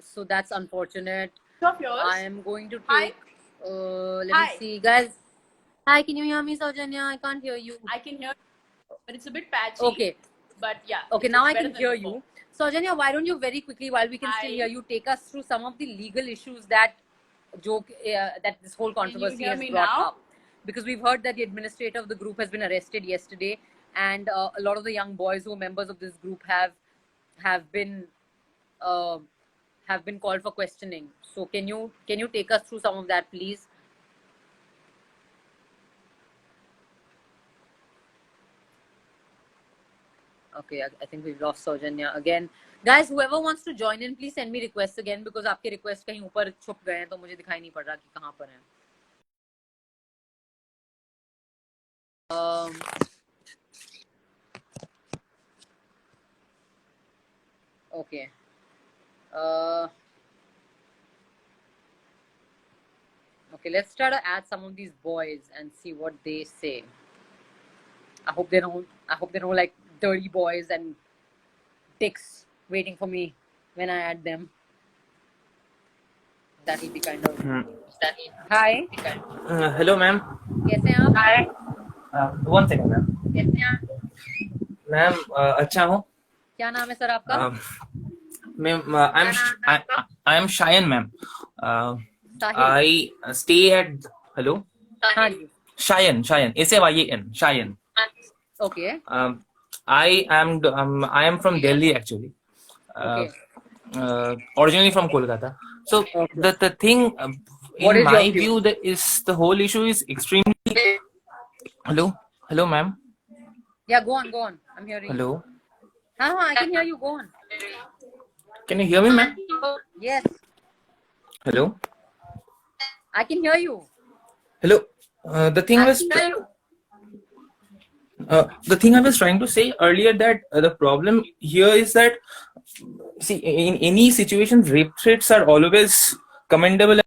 So that's unfortunate. Of yours. I am going to Hi. take let me see, guys. Hi, can you hear me, Saujanya? I can't hear you. I can hear, but it's a bit patchy. Okay. But yeah. Okay, now I can hear you. Saujanya, why don't you very quickly, while we can Hi. still hear you, take us through some of the legal issues that that this whole controversy hear has me brought now? up? Because we've heard that the administrator of the group has been arrested yesterday, and a lot of the young boys who are members of this group have been called for questioning. So can you take us through some of that, please? Okay, I think we've lost Saujanya again. Guys, whoever wants to join in, please send me requests again, because आपके request कहीं ऊपर छुप गए हैं तो मुझे दिखाई नहीं पड़ रहा कि कहाँ पर हैं. Okay. Okay, let's try to add some of these boys and see what they say. I hope they don't like dirty boys and dicks waiting for me when I add them. That will be kind of. Hi. Hello ma'am. कैसे हैं आप? Hi. 1 second ma'am. कैसे हैं आप? Ma'am अच्छा हूँ। क्या नाम है सर आपका? Ma'am I am Shayan ma'am. Sahil. I stay at hello हाँ जी. Shayan SAYAN Shayan. Okay. I am from Delhi actually. Okay. Originally from Kolkata. So Okay. the thing What in is my your view? view the whole issue is extremely. Hello ma'am. Yeah, go on. I'm hearing you. Hello. I can hear you. Go on. Can you hear me ma'am? Yes, Hello. I can hear you. Hello. The thing I was trying to say earlier that the problem here is that, see, in any situation, rape threats are always commendable.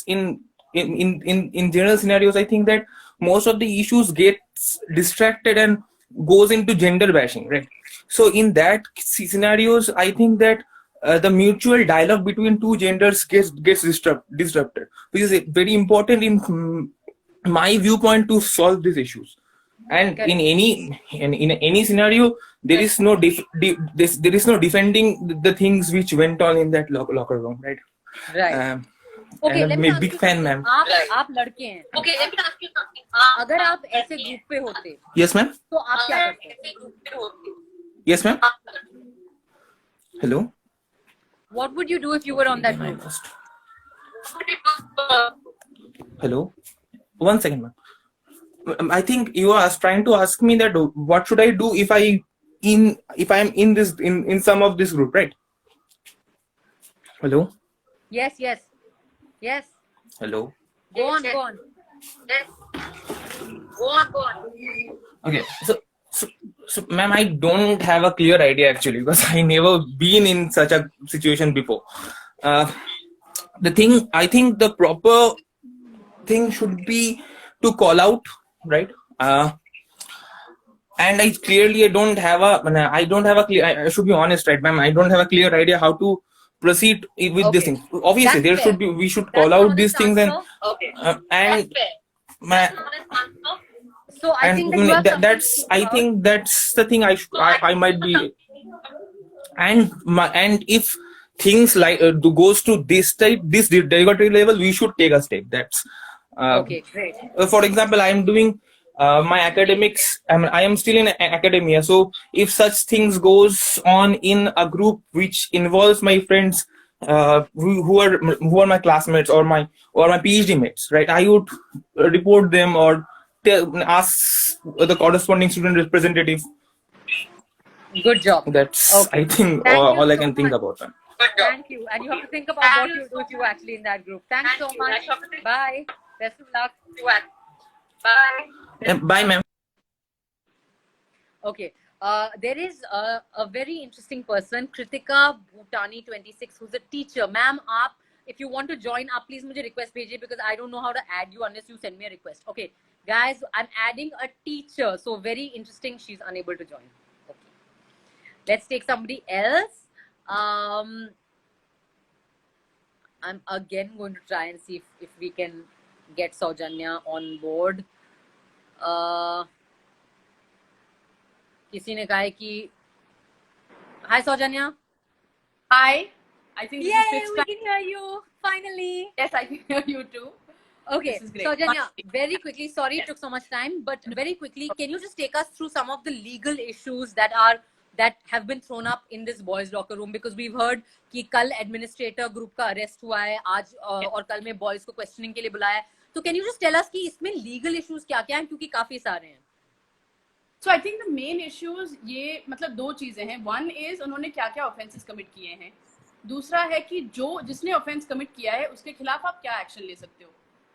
In general scenarios, I think that most of the issues gets distracted and goes into gender bashing, right? So in that scenarios, I think that the mutual dialogue between two genders gets disrupted, which is very important in my viewpoint to solve these issues. And in any scenario, there is no there is no defending the things which went on in that locker room, right? Right. Okay, let me I'm a ask big you fan, something. ma'am. आप लड़के हैं. Okay, let me ask you something. अगर आप ऐसे group पे होते, Yes, ma'am. तो आप क्या करते? Yes, ma'am. Hello. What would you do if you were on that group? Hello. 1 second, ma'am. I think you are trying to ask me that what should I do if I am in this in some of this group, right? Hello. Yes. Hello. Go on. Yes. Go on. Okay. So, ma'am, I don't have a clear idea actually because I never been in such a situation before. I think the proper thing should be to call out, right? And I don't have a clear. I should be honest, right, ma'am? I don't have a clear idea how to proceed with this thing. Obviously, we should call out these things and So I think I think that's the thing I might be. And if things like goes to this derogatory level, we should take a step. That's okay, great. For example, I am doing my academics. I am still in academia. So if such things goes on in a group which involves my friends who are my classmates or my PhD mates, right? I would report them or ask the corresponding student representative. Good job. That's okay. I think all I can think about. Thank you. And you have to think about what you do if you're actually in that group. Thanks so much. Bye. Best of luck. Bye. Bye, ma'am. Okay. There is a very interesting person, Kritika Bhutani 26, who's a teacher. Ma'am, if you want to join, please मुझे request भेजिए because I don't know how to add you unless you send me a request. Okay, guys, I'm adding a teacher. So very interesting. She's unable to join. Okay. Let's take somebody else. I'm again going to try and see if we can get Saujanya on board. किसी ने कहा है कि Hi Saujanya. Hi. I think Yay, this is we can hear you finally. Yes, I can hear you too. Okay, This is great. Saujanya, very quickly, sorry it took so much time, but very quickly, can you just take us through some of the legal issues that have been thrown up in this boys locker room? Because we've heard कि कल administrator group का arrest हुआ है, आज और कल में boys को questioning के लिए बुलाया है. So can you just tell us कि इसमें legal issues क्या-क्या हैं, क्योंकि काफी सारे हैं. So I think the main issues ये मतलब दो चीजें हैं. One is उन्होंने क्या-क्या offenses commit किए हैं. दूसरा है कि जिसने offense commit किया है उसके खिलाफ आप क्या action ले सकते हो.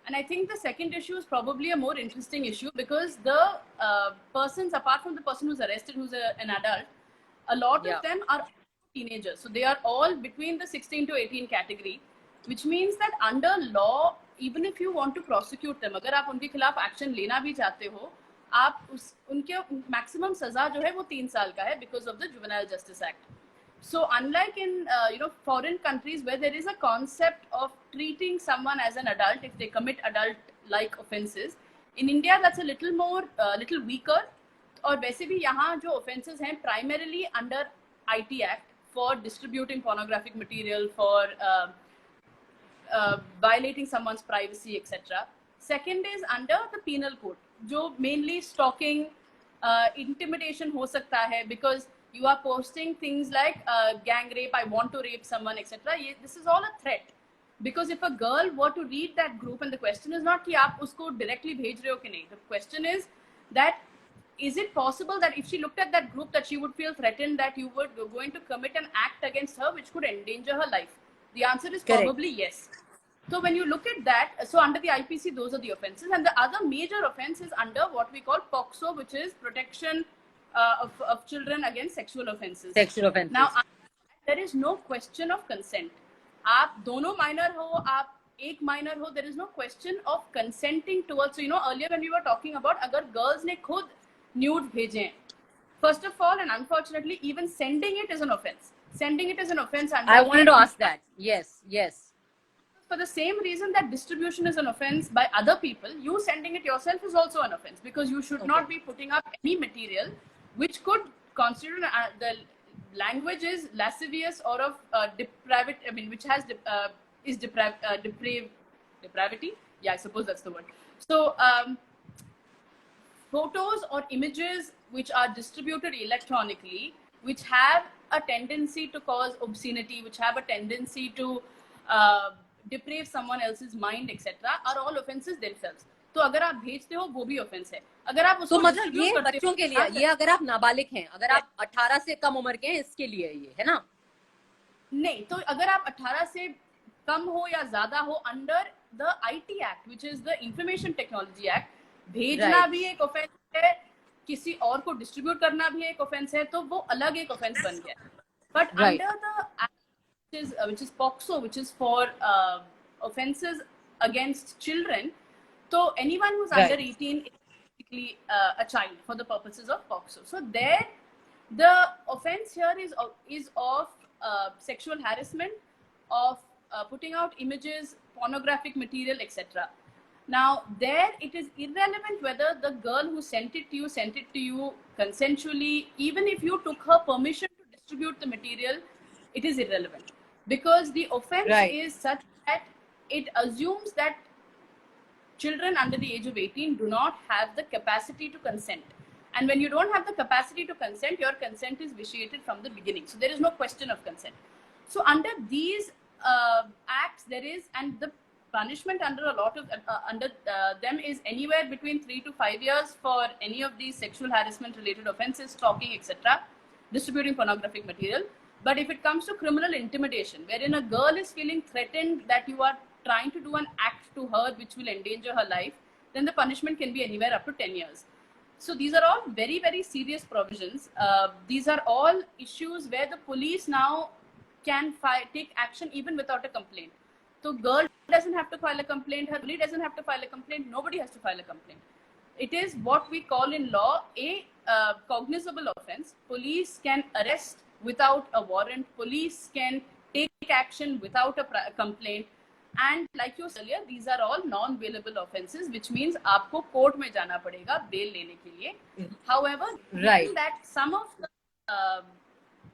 And I think the second issue is probably a more interesting issue because the persons, apart from the person who's arrested, who's an adult, a lot of them are teenagers. So they are all between the 16 to 18 category, which means that under law, even if you want to prosecute them, अगर आप उनके खिलाफ action लेना भी चाहते हो, आप उनके maximum सजा जो है वो 3 साल का है because of the Juvenile Justice Act. So unlike in foreign countries where there is a concept of treating someone as an adult if they commit adult-like offences, in India that's a little more little weaker. और वैसे भी यहाँ जो offences हैं primarily under IT Act for distributing pornographic material, for violating someone's privacy, etc. Second is under the penal code, जो mainly stalking, intimidation हो सकता है because you are posting things like gang rape, I want to rape someone, etc. This is all a threat. Because if a girl were to read that group, and the question is not कि आप उसको directly भेज रहे हो कि नहीं. The question is that is it possible that if she looked at that group that she would feel threatened that you were going to commit an act against her which could endanger her life? The answer is probably yes. So when you look at that, so under the IPC, those are the offences. And the other major offence is under what we call POCSO, which is protection of children against sexual offences. Sexual offences. Now, there is no question of consent. आप दोनों minor हो, आप एक minor हो, there is no question of consenting towards. So, earlier when we were talking about अगर girls ने खुद nude भेजे, first of all, and unfortunately, even sending it is an offence. sending it as an offense under. I wanted to ask that. Yes. For the same reason that distribution is an offense by other people, you sending it yourself is also an offense, because you should not be putting up any material which could constitute the language is lascivious or of depravity. I mean, which has depravity. Yeah, I suppose that's the word. So photos or images which are distributed electronically, which have a tendency to cause obscenity, which have a tendency to deprave someone else's mind, etc., are all offenses themselves. तो अगर आप भेजते हो वो भी offence है. अगर आप उसको तो मतलब distribute ये करते हो, बच्चों के लिए, ये अगर आप नाबालिग हैं, अगर आप 18 से कम उम्र के हैं, इसके लिए ये है ना? नहीं, तो अगर आप 18 से कम हो या ज्यादा हो, under the IT act, which is the information technology act, भेजना भी एक ऑफेंस है, किसी और को डिस्ट्रीब्यूट करना भी एक ऑफेंस है, तो वो अलग एक ऑफेंस बन गया. But under the act which is POCSO, which is for offenses against children, so anyone who's under 18 is basically a child for the purposes of POCSO. So there, the offense here is of sexual harassment, of putting out images, pornographic material, etc. Now, there it is irrelevant whether the girl who sent it to you consensually. Even if you took her permission to distribute the material, it is irrelevant, because the offense is such that it assumes that children under the age of 18 do not have the capacity to consent. And when you don't have the capacity to consent, your consent is vitiated from the beginning. So there is no question of consent. So under these acts, there is, and the punishment under a lot of them is anywhere between 3 to 5 years for any of these sexual harassment related offenses, stalking, etc., distributing pornographic material. But if it comes to criminal intimidation, wherein a girl is feeling threatened that you are trying to do an act to her which will endanger her life, then the punishment can be anywhere up to 10 years. So these are all very, very serious provisions. These are all issues where the police now can take action even without a complaint. So girl doesn't have to file a complaint, her bully doesn't have to file a complaint, nobody has to file a complaint. It is what we call in law a cognizable offense. Police can arrest without a warrant, police can take action without a complaint, and like you said earlier, these are all non-bailable offenses, which means आपको court में जाना पड़ेगा bell लेने के लिए. However, given that some of the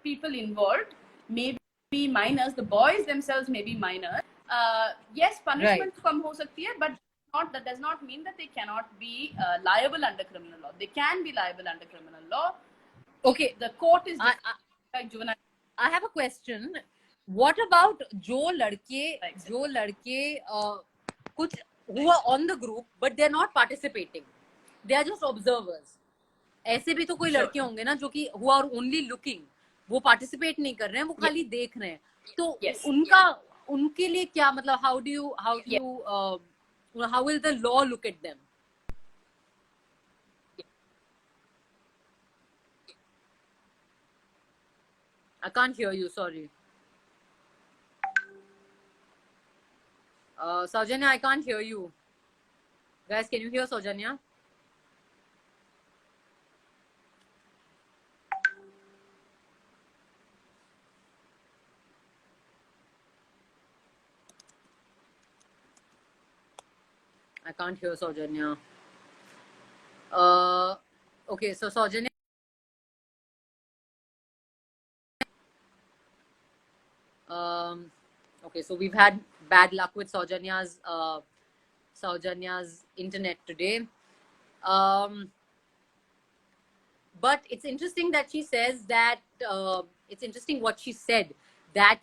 people involved may be minors, the boys themselves may be minors, yes, punishment कम हो सकती है, but that does not mean that they cannot be liable under criminal law. They can be liable under criminal law. Okay, the court is I have a question. What about जो लड़के कुछ who are on the group but they are not participating, they are just observers? ऐसे भी तो कोई लड़के होंगे ना जो कि who are only looking, वो participate नहीं कर रहे हैं, वो खाली देख रहे हैं. तो उनके लिए क्या मतलब, how will the law look at them? I can't hear you, sorry. Saujanya, I can't hear you. Guys, can you hear Saujanya? I can't hear Saujanya. Okay, so Saujanya. Okay, so we've had bad luck with Saujanya's internet today. But it's interesting that she says that it's interesting what she said, that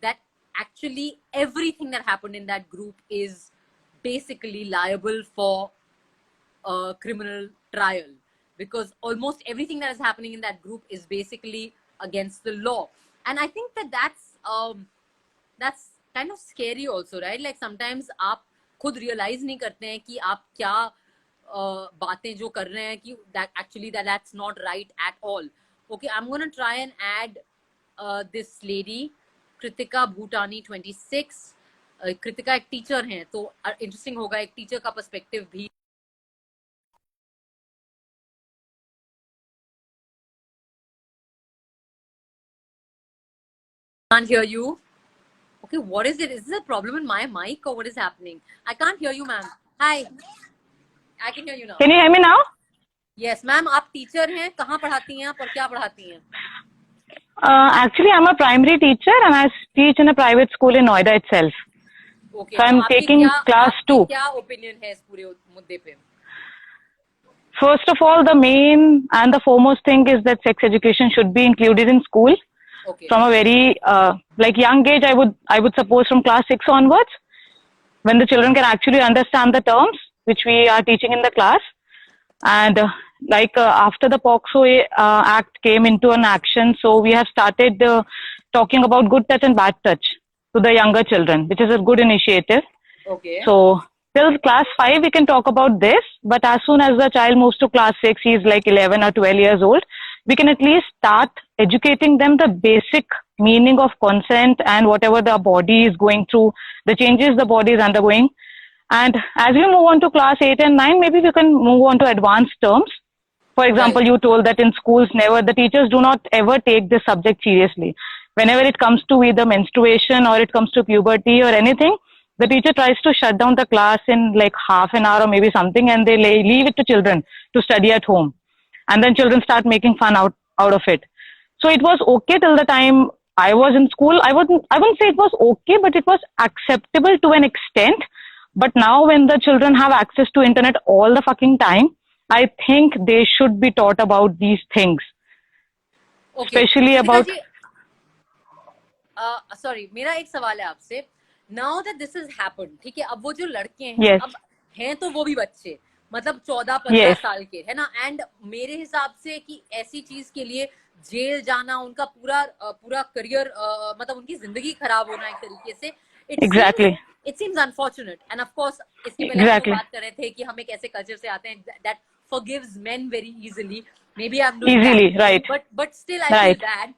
that actually everything that happened in that group is basically liable for a criminal trial, because almost everything that is happening in that group is basically against the law. And I think that's kind of scary also, right? Like sometimes आप खुद realize नहीं करते हैं कि आप क्या बातें जो कर रहे हैं कि that's not right at all. Okay, I'm going to try and add this lady, Kritika Bhutani 26. Kritika एक टीचर हैं, तो इंटरेस्टिंग होगा एक टीचर का पर्सपेक्टिव भी can't hear you. Okay, what is it? Is this a problem in my mic or what is happening? I can't hear you, ma'am. Hi. I can hear you now. Can you hear me now? Yes, ma'am. आप teacher हैं, कहाँ पढ़ाती हैं आप और क्या पढ़ाती हैं? Actually, I'm a primary teacher and I teach in a private school in Noida itself. Okay. So I'm तो आपकी taking class आपकी 2. क्या ओपिनियन है इस पूरे मुद्दे पे? First of all, the main and the foremost thing is that sex education should be included in school Okay. from a very young age. I would suppose from class 6 onwards, when the children can actually understand the terms which we are teaching in the class. And after the POCSO Act came into an action, so we have started talking about good touch and bad touch to the younger children, which is a good initiative. Okay. So till class 5 we can talk about this, but as soon as the child moves to class 6, he is like 11 or 12 years old, we can at least start educating them the basic meaning of consent and whatever the body is going through, the changes the body is undergoing. And as we move on to class 8 and 9, maybe we can move on to advanced terms. For example, you told that in schools the teachers do not ever take this subject seriously. Whenever it comes to either menstruation or it comes to puberty or anything, the teacher tries to shut down the class in like half an hour or maybe something, and they leave it to children to study at home. And then children start making fun out of it. So it was okay till the time I was in school. I wouldn't say it was okay, but it was acceptable to an extent. But now when the children have access to internet all the fucking time, I think they should be taught about these things. Okay. Especially about... sorry, मेरा एक सवाल है आपसे. Now that this has happened, ठीक है, अब वो जो लड़के हैं, Yes. अब हैं तो वो भी बच्चे, मतलब 14-15 साल के, है ना? एंड मेरे हिसाब से कि ऐसी चीज के लिए जेल जाना, उनका पूरा करियर, मतलब उनकी जिंदगी खराब होना एक तरीके से, Exactly. It seems unfortunate. And of course, इसके पहले हम बात कर रहे थे कि हम एक ऐसे कल्चर से आते हैं that forgives men very easily. Maybe I'm doing Easily, that, right. But still I feel bad.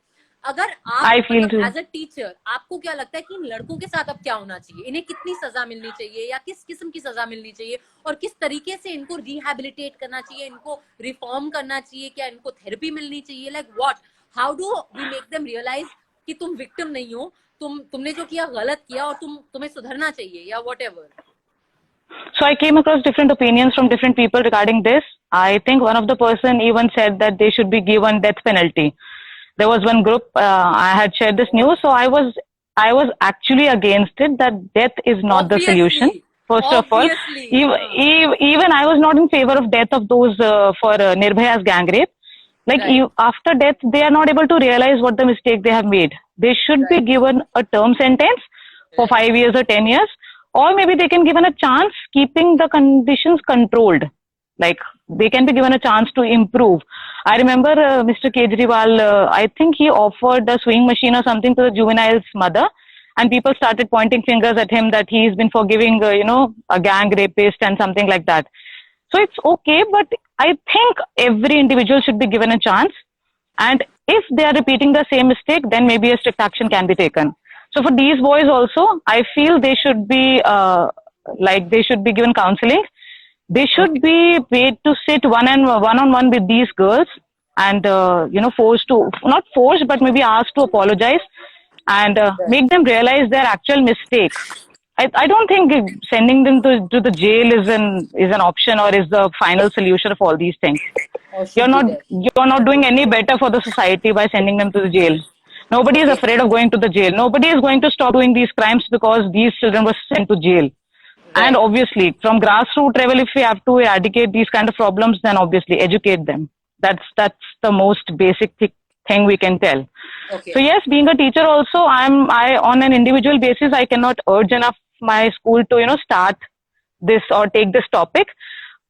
अगर आप मतलब एज अ टीचर आपको क्या लगता है कि इन लड़कों के साथ अब क्या होना चाहिए? इन्हें कितनी सजा मिलनी चाहिए या किस किस्म की सजा मिलनी चाहिए और किस तरीके से इनको रिहैबिलिटेट करना चाहिए, इनको रिफॉर्म करना चाहिए, क्या इनको थेरेपी मिलनी चाहिए? Like what, how do we make them realize कि तुम विक्टिम नहीं हो, तुमने जो किया गलत किया और तुम्हें सुधरना चाहिए या whatever? So I came across different opinions from different people regarding this. I think one of the person even said that they should be given death penalty. There was one group, I had shared this news, so I was actually against it, that death is not the solution. First of all, even I was not in favor of death of those for Nirbhaya's gang rape. Like after death, they are not able to realize what the mistake they have made. They should be given a term sentence for 5 years or 10 years, or maybe they can given a chance keeping the conditions controlled. Like they can be given a chance to improve. I remember Mr. Kejriwal, I think he offered a swing machine or something to the juvenile's mother, and people started pointing fingers at him that he's been forgiving, a gang rapist and something like that. So it's okay, but I think every individual should be given a chance. And if they are repeating the same mistake, then maybe a strict action can be taken. So for these boys also, I feel they should be, they should be given counseling. They should be paid to sit one-on-one with these girls and, forced to, not forced, but maybe asked to apologize and make them realize their actual mistake. I don't think sending them to the jail is an option or is the final solution of all these things. You're not doing any better for the society by sending them to the jail. Nobody is afraid of going to the jail. Nobody is going to stop doing these crimes because these children were sent to jail. Right. And obviously, from grassroots level, if we have to eradicate these kind of problems, then obviously educate them. That's the most basic thing we can tell. Okay. So yes, being a teacher also, I on an individual basis, I cannot urge enough my school to start this or take this topic.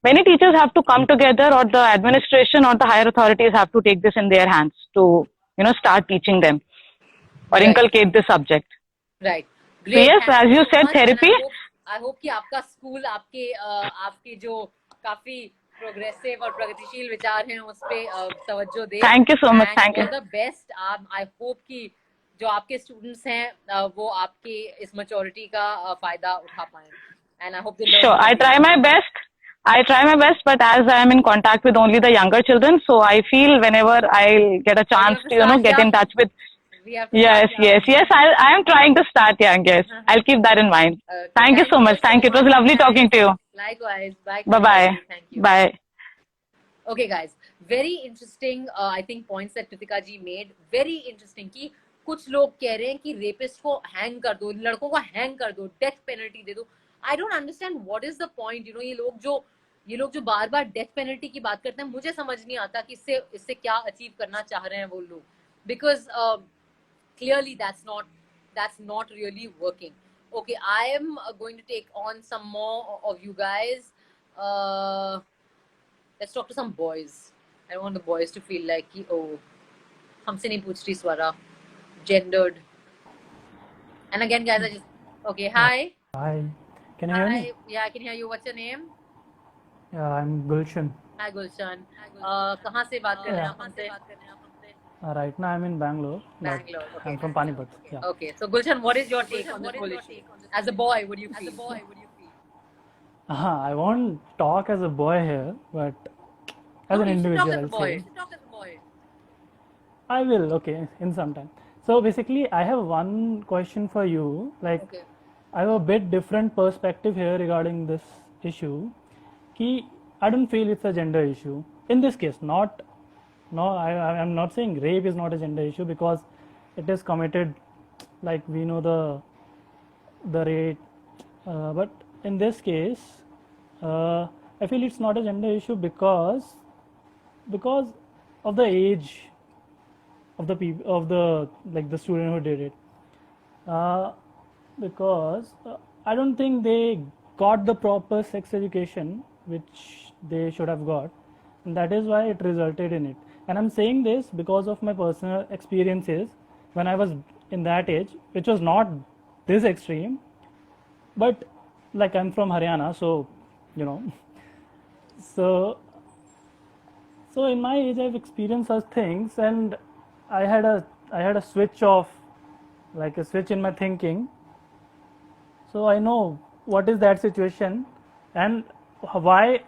Many teachers have to come together, or the administration or the higher authorities have to take this in their hands to start teaching them or inculcate this subject. Right. Great. So yes, as you said, therapy. I hope कि आपका school आपके जो काफी progressive और प्रगतिशील विचार हैं उस पे तवज्जो दे. Thank you so much. Thank you. All the best. I hope कि जो आपके स्टूडेंट्स हैं वो आपके इस मैच्योरिटी का फायदा उठा पाएं. And I hope they learn. Sure, I try my best, but as I am in contact with only the younger children, so I feel whenever I get a chance to get in touch with We have to Yes, start yes. I am trying to start young. Yes, I'll keep that in mind. Okay, Thank you so much. Thank you. It was lovely talking to you. Likewise. Bye. Bye bye. Thank you. Bye. Okay, guys. Very interesting. I think points that Kritika ji made. Very interesting. कि कुछ लोग कह रहे हैं कि rapist को hang कर दो, लड़कों को हैंग कर दो, डेथ पेनल्टी दे दो. I don't understand what is the point. You know, ये लोग जो बार बार डेथ पेनल्टी की बात करते हैं, मुझे समझ नहीं आता कि इससे क्या अचीव करना चाह रहे हैं वो लोग. Because clearly that's not really working. Okay, I am going to take on some more of you guys. Let's talk to some boys. I don't want the boys to feel like oh humse nahi pooch rahi Swara, gendered. And again guys, I just okay, hi. Hi, can you hear me? Yeah, I can hear you. What's your name? Yeah, I'm Gulshan. Hi Gulshan. कहाँ से बात कर रहे हैं आप हमसे? Right now I'm in Bangalore. Bangalore, okay. I'm from Panipat. Yeah. Okay, so Gulshan, what is your take on this whole issue? As a boy, what do you feel? I won't talk as a boy here, but as an individual, I'll say. Talk as a boy. I will. Okay, in some time. So basically, I have one question for you. Like, Okay. I have a bit different perspective here regarding this issue. I don't feel it's a gender issue. In this case, I'm not saying rape is not a gender issue because it is committed, like we know the rate. But in this case, I feel it's not a gender issue because of the age of the people, of the student who did it. Because I don't think they got the proper sex education which they should have got, and that is why it resulted in it. And I'm saying this because of my personal experiences when I was in that age, which was not this extreme, but like I'm from Haryana, so you know, so in my age I've experienced such things, and I had a switch off, like a switch in my thinking. So I know what is that situation and why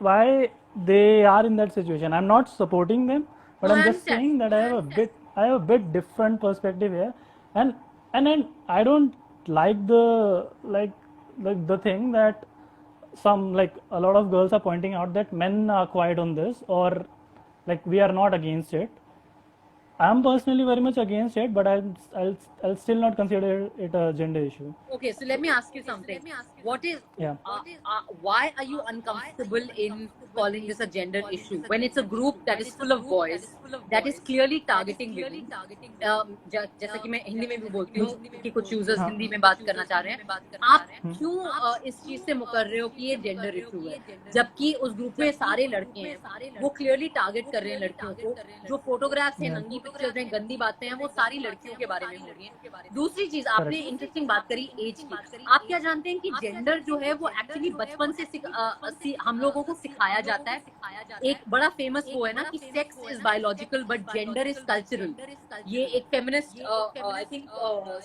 they are in that situation. I'm not supporting them, but No, I'm I just understand. saying that I have a bit different perspective here, and then I don't like the thing that some, like a lot of girls are pointing out that men are quiet on this, or like we are not against it. I'm personally very much against it, but I'll still not consider it a gender issue. Okay, so let me ask you something. What is Yeah. why are you uncomfortable in calling this a gender issue when it's a group that is full of boys that is clearly targeting women? जैसा कि मैं हिंदी में भी बोलती हूँ कि कुछ users हाँ. हिंदी में बात करना चाह रहे हैं, आप क्यों इस चीज से मुकर रहे हो कि ये जेंडर इशू है, जबकि उस ग्रुप में सारे लड़के हैं, वो क्लियरली टारगेट कर रहे हैं लड़कियों को. जो फोटोग्राफ्स हैं, नंगी पिक्चर्स हैं, गंदी बातें हैं, वो सारी लड़कियों के बारे में हो रही हैं. दूसरी चीज, आपने इंटरेस्टिंग बात करी एज की. आप क्या जानते हैं कि जेंडर जो है वो एक्चुअली बचपन से हम लोगों को सिखाया जाता है. एक बड़ा फेमस वो है ना कि sex is biological but gender is cultural. ये एक feminist, I think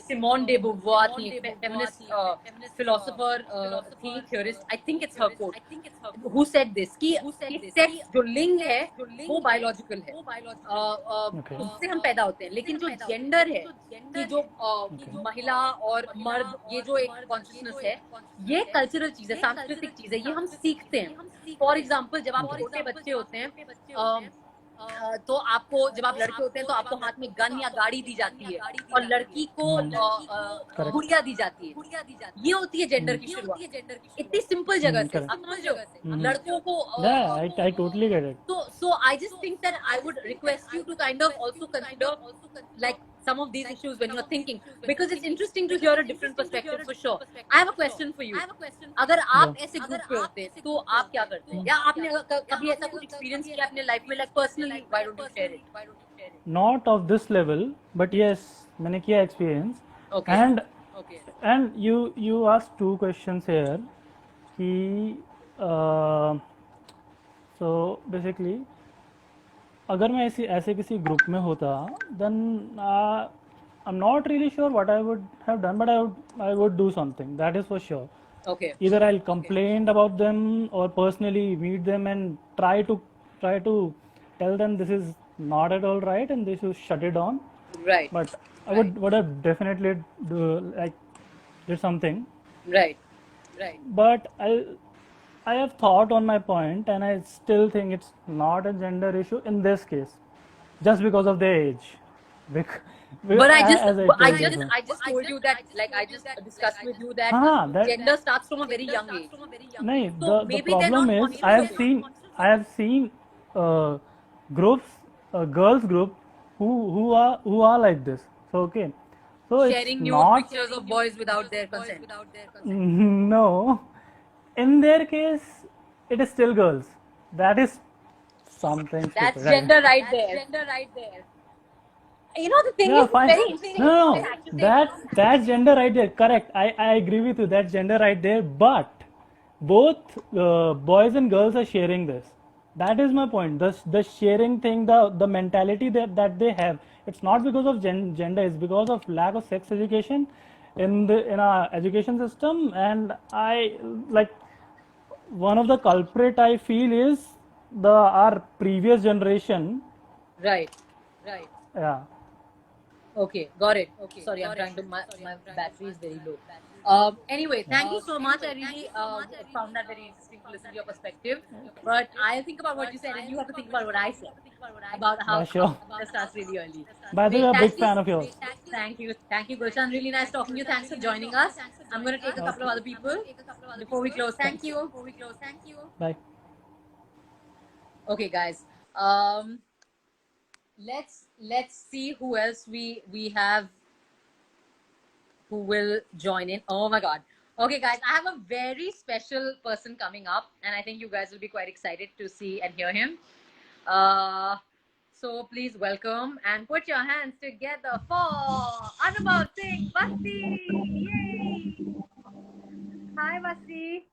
Simone de Beauvoir थी, फेमिनिस्ट फिलोसोफर थी, theorist, I think it's her quote, who said this कि सेक्स जो लिंग है वो बायोलॉजिकल है, उससे हम पैदा होते हैं. लेकिन जो जेंडर है कि जो महिला और मर्द, ये जो एक कॉन्शियसनेस है, ये कल्चरल चीज है, सांस्कृतिक चीज है, ये हम सीखते हैं. फॉर एग्जाम्पल, जब आप छोटे बच्चे होते हैं तो आपको, जब आप लड़के होते हैं तो आपको हाथ में गन या गाड़ी दी जाती है, और लड़की को गुड़िया दी जाती है. ये होती है जेंडर की शुरुआत, इतनी सिंपल जगह से. आप समझ रहे हो, लड़कों को Yeah, I totally get it. So I just think that I would request you to kind of also consider like some of these issues when you're thinking, because it's interesting to hear a different perspective for sure. I have a question for you. अगर आप ऐसे group पे होते हैं तो आप क्या करते हैं, या आपने कभी ऐसा कुछ एक्सपीरियंस किया अपने लाइफ में, like personally, why don't you share it? Not of this level, but yes, मैंने किया experience. Okay. And you asked two questions here कि so basically अगर मैं ऐसे किसी ग्रुप में होता, then I'm not really sure what I would have done, but I would do something, that is for sure. Okay. Either I'll complain about them or personally meet them and try to tell them this is not at all right and they should shut it on, Right. but I would have definitely did something. Right. Right. But I have thought on my point, and I still think it's not a gender issue in this case, just because of their age. Bec- But I just, as I I told you, just, so. I just told you that, like I just discussed with you that That gender starts from a very young age. nahi, So the maybe they're problem not is conscious of it. I have seen groups, girls group who are like this. So okay, so it's Sharing nude not pictures of boys without their consent. no. In their case, it is still girls. That is something That's stupid, right? gender right there. You know, the thing Yeah, is, fine. very interesting. No, that's gender right there. Correct. I agree with you. That's gender right there. But both boys and girls are sharing this. That is my point. The sharing thing, the mentality that they have. It's not because of gender. It's because of lack of sex education in our education system. And I like one of the culprit I feel is our previous generation. Right. Yeah. Okay, got it. Sorry, I'm trying to. My battery is very low. Anyway, thank you so much. I really found that very interesting to listen to your perspective. But I'll think about what you said, and you have to think about what I said about how Yeah, sure. it starts really early. By the way, I'm a big fan of yours. Thank you, Gulshan. Really nice talking to you. Thanks for joining us. I'm going to take a couple of other people before we close. Thank you. Bye. Okay, guys. Let's see who else we have who will join in. Oh my god. Okay, guys, I have a very special person coming up, and I think you guys will be quite excited to see and hear him. So please welcome and put your hands together for Anubhav Singh Basti. Yay! Hi, Basti.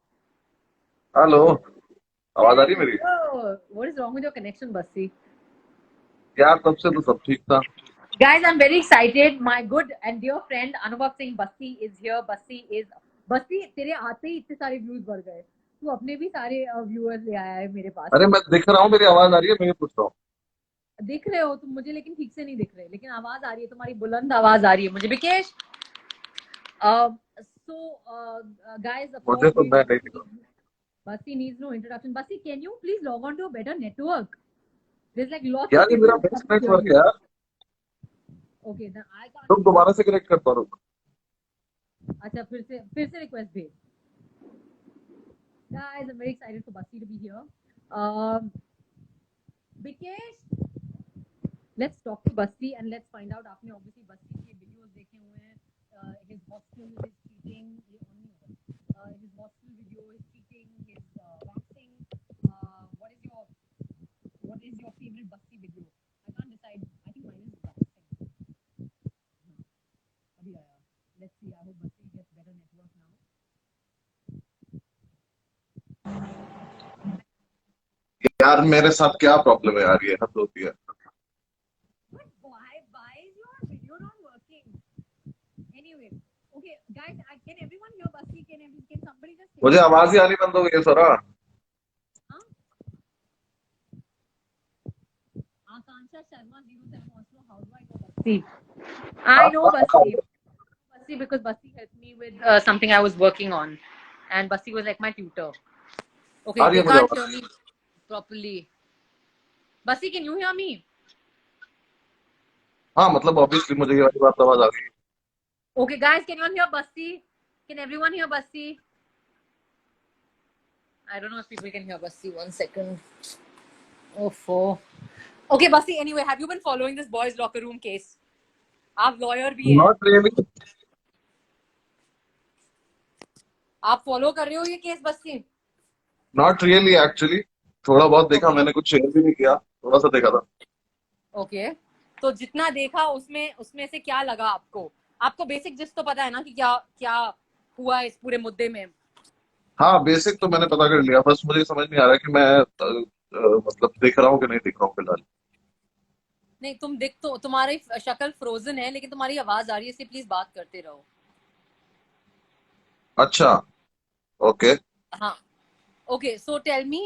Hello आवाज आ रही है मेरी Oh, what is wrong with your connection, Basti? यार तब से तो सब ठीक था Guys, I'm very excited. My good and dear friend Anubhav Singh Basti is here. Basti, तेरे आते ही इतने सारे व्यूज बढ़ गए. तू अपने भी सारे व्यूअर्स ले आया है मेरे पास. अरे मैं दिख रहा हूँ मेरी आवाज आ रही है मैं ये पूछ रहा हूँ दिख रहे हो तुम मुझे, लेकिन ठीक से नहीं दिख रहे. लेकिन आवाज आ रही है, तुम्हारी बुलंद आवाज आ रही है मुझे. विकेश, guys, of मुझे course, तो मैं नहीं दिख रहा Basti needs no introduction. Basti, can you please log on to a better network? There's like lots यार of ये मेरा people बेस्ट नेटवर्क है यार Okay, then I can't. तुम दोबारा से कनेक्ट करता रहो अच्छा, फिर से रिक्वेस्ट भेज. Guys, I'm very excited for Basti to be here. Vikesh, let's talk to Basti and let's find out. आपने obviously Basti के videos देखे हुए हैं. His hostel, his cheating, his hostel video, his cheating, his waxing. What is your favorite Basti video? I can't decide. I think mine is waxing. अभी आया. Let's see. I hope Basti gets better network now. यार मेरे साथ क्या problem है यार ये हद होती है But why is your video not working? Anyway, okay, guys, can everyone hear Basti? Can somebody just say? मुझे आवाज ही आनी बंद हो गई है सारा Huh? Akansha Sharma 07 wants to know how do I know Basti? I know Basti because Basti helped me with something I was working on, and Basti was like my tutor. Okay, Are you you can't able hear me properly. Basti, can you hear me? हाँ मतलब obviously मुझे ये वाली बात आवाज आ गई Okay, guys, can you all hear Basti? Can everyone hear Basti? I don't know if people can hear Basti. 1 second. Oh, 4. Okay, Basti, anyway, have you been following this boys' locker room case? आप lawyer भी हैं. Not really आप follow कर रहे हो ये case, Basti? Not really actually थोड़ा बहुत देखा मैंने कुछ शेयर भी नहीं किया थोड़ा सा देखा था Okay. तो जितना देखा उसमें से क्या लगा आपको बेसिक जिस तो पता है ना कि क्या हुआ इस पूरे मुद्दे में. हाँ बेसिक तो मैंने पता कर लिया बस मुझे समझ नहीं आ रहा कि मैं मतलब देख रहा हूँ कि नहीं देख रहा हूँ फिलहाल नहीं, तुम देख तो तुम्हारी शक्ल फ्रोजन है लेकिन तुम्हारी आवाज आ रही है, इसलिए प्लीज बात करते रहो. अच्छा ओके हाँ. Okay, so tell me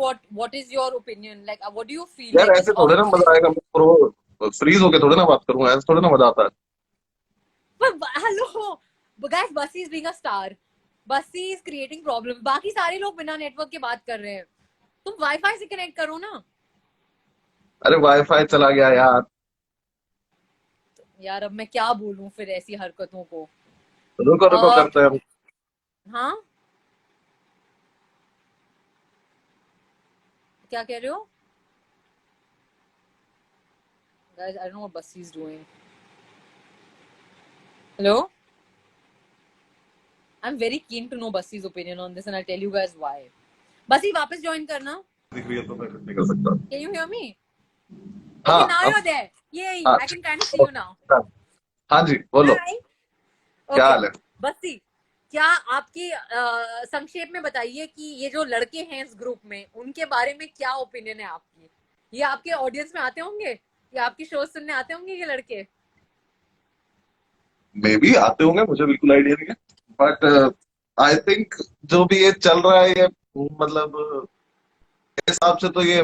what is your opinion? Like, what do you feel? यार like ऐसे थोड़े ना मजा आएगा मैं फ्रीज होके थोड़े ना बात करूंगा, ऐसे थोड़े ना मजा आता है। But hello, but guys, Bussy is being a star. Bussy is creating problems. बाकी सारे लोग बिना नेटवर्क के बात कर रहे हैं, तुम वाईफाई से कनेक्ट करो ना। अरे वाईफाई चला गया यार। यार अब मैं क्या बोलूं फिर ऐसी हरकतों को। रुको रुको और करते हैं। हाँ, क्या कह रहे हो? Guys, I don't know what Bussy is doing. Hello? I'm very keen to know Bussy's opinion on this and I'll tell you guys why. Bussy, वापस ज्वाइन करना। दिख रही है तो मैं कुछ नहीं कर सकता। Can you hear me? हाँ Okay, now अब you're there. Yay, हाँ I can kind of see you now. हाँ जी बोलो। Hi. क्या Okay, हाल है? Bussy, क्या आपकी संक्षेप में बताइए कि ये जो लड़के हैं इस ग्रुप में, उनके बारे में क्या ओपिनियन है आपकी? ये आपके ऑडियंस में आते होंगे? या आपकी शो सुनने आते होंगे ये लड़के? मे बी आते होंगे, मुझे बिल्कुल आइडिया नहीं है, बट आई थिंक जो भी ये चल रहा है ये मतलब मेरे हिसाब से तो ये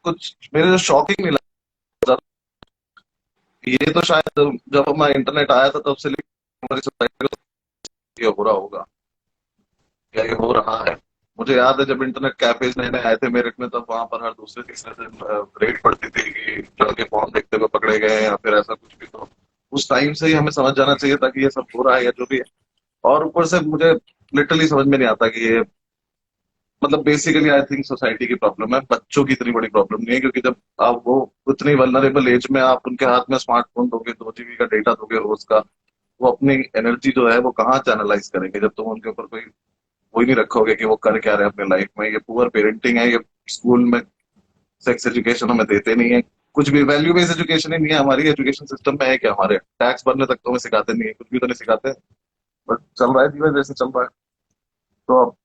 कुछ मेरे लिए शॉकिंग नहीं लगा। ये तो शायद जब हमारा इंटरनेट आया था तब से लेकर हमारी सोसाइटी में ये हो रहा होगा, क्या ये हो रहा है। मुझे याद है जब इंटरनेट कैफेज नए नए आए थे मेरठ में, तब वहां पर हर दूसरे तीसरे दिन रेड पड़ती थी कि लड़के फोन देखते हुए पकड़े गए या फिर ऐसा कुछ भी। तो उस टाइम से ही हमें समझ जाना चाहिए था कि ये सब हो रहा है या जो भी है। और ऊपर से मुझे लिटरली समझ में नहीं आता कि ये मतलब बेसिकली आई थिंक सोसाइटी की प्रॉब्लम है, बच्चों की इतनी बड़ी प्रॉब्लम नहीं है, क्योंकि जब आप वो उतनी वल्नरेबल एज में आप उनके हाथ में स्मार्टफोन दोगे, 2 GB का डेटा दोगे रोज का, वो अपनी एनर्जी जो है वो कहाँ चैनलाइज करेंगे जब तुम उनके ऊपर कोई वही नहीं रखोगे कि वो कर क्या रहे हैं अपने लाइफ में। ये पुअर पेरेंटिंग है, ये स्कूल में सेक्स एजुकेशन हमें देते नहीं है, कुछ भी वैल्यू बेस्ड एजुकेशन ही नहीं है। हमारी एजुकेशन सिस्टम में है क्या, हमारे टैक्स भरने तक तो हमें सिखाते नहीं है, कुछ भी तो नहीं सिखाते, बट चल रहा है जीवन जैसे चल रहा है। तो अब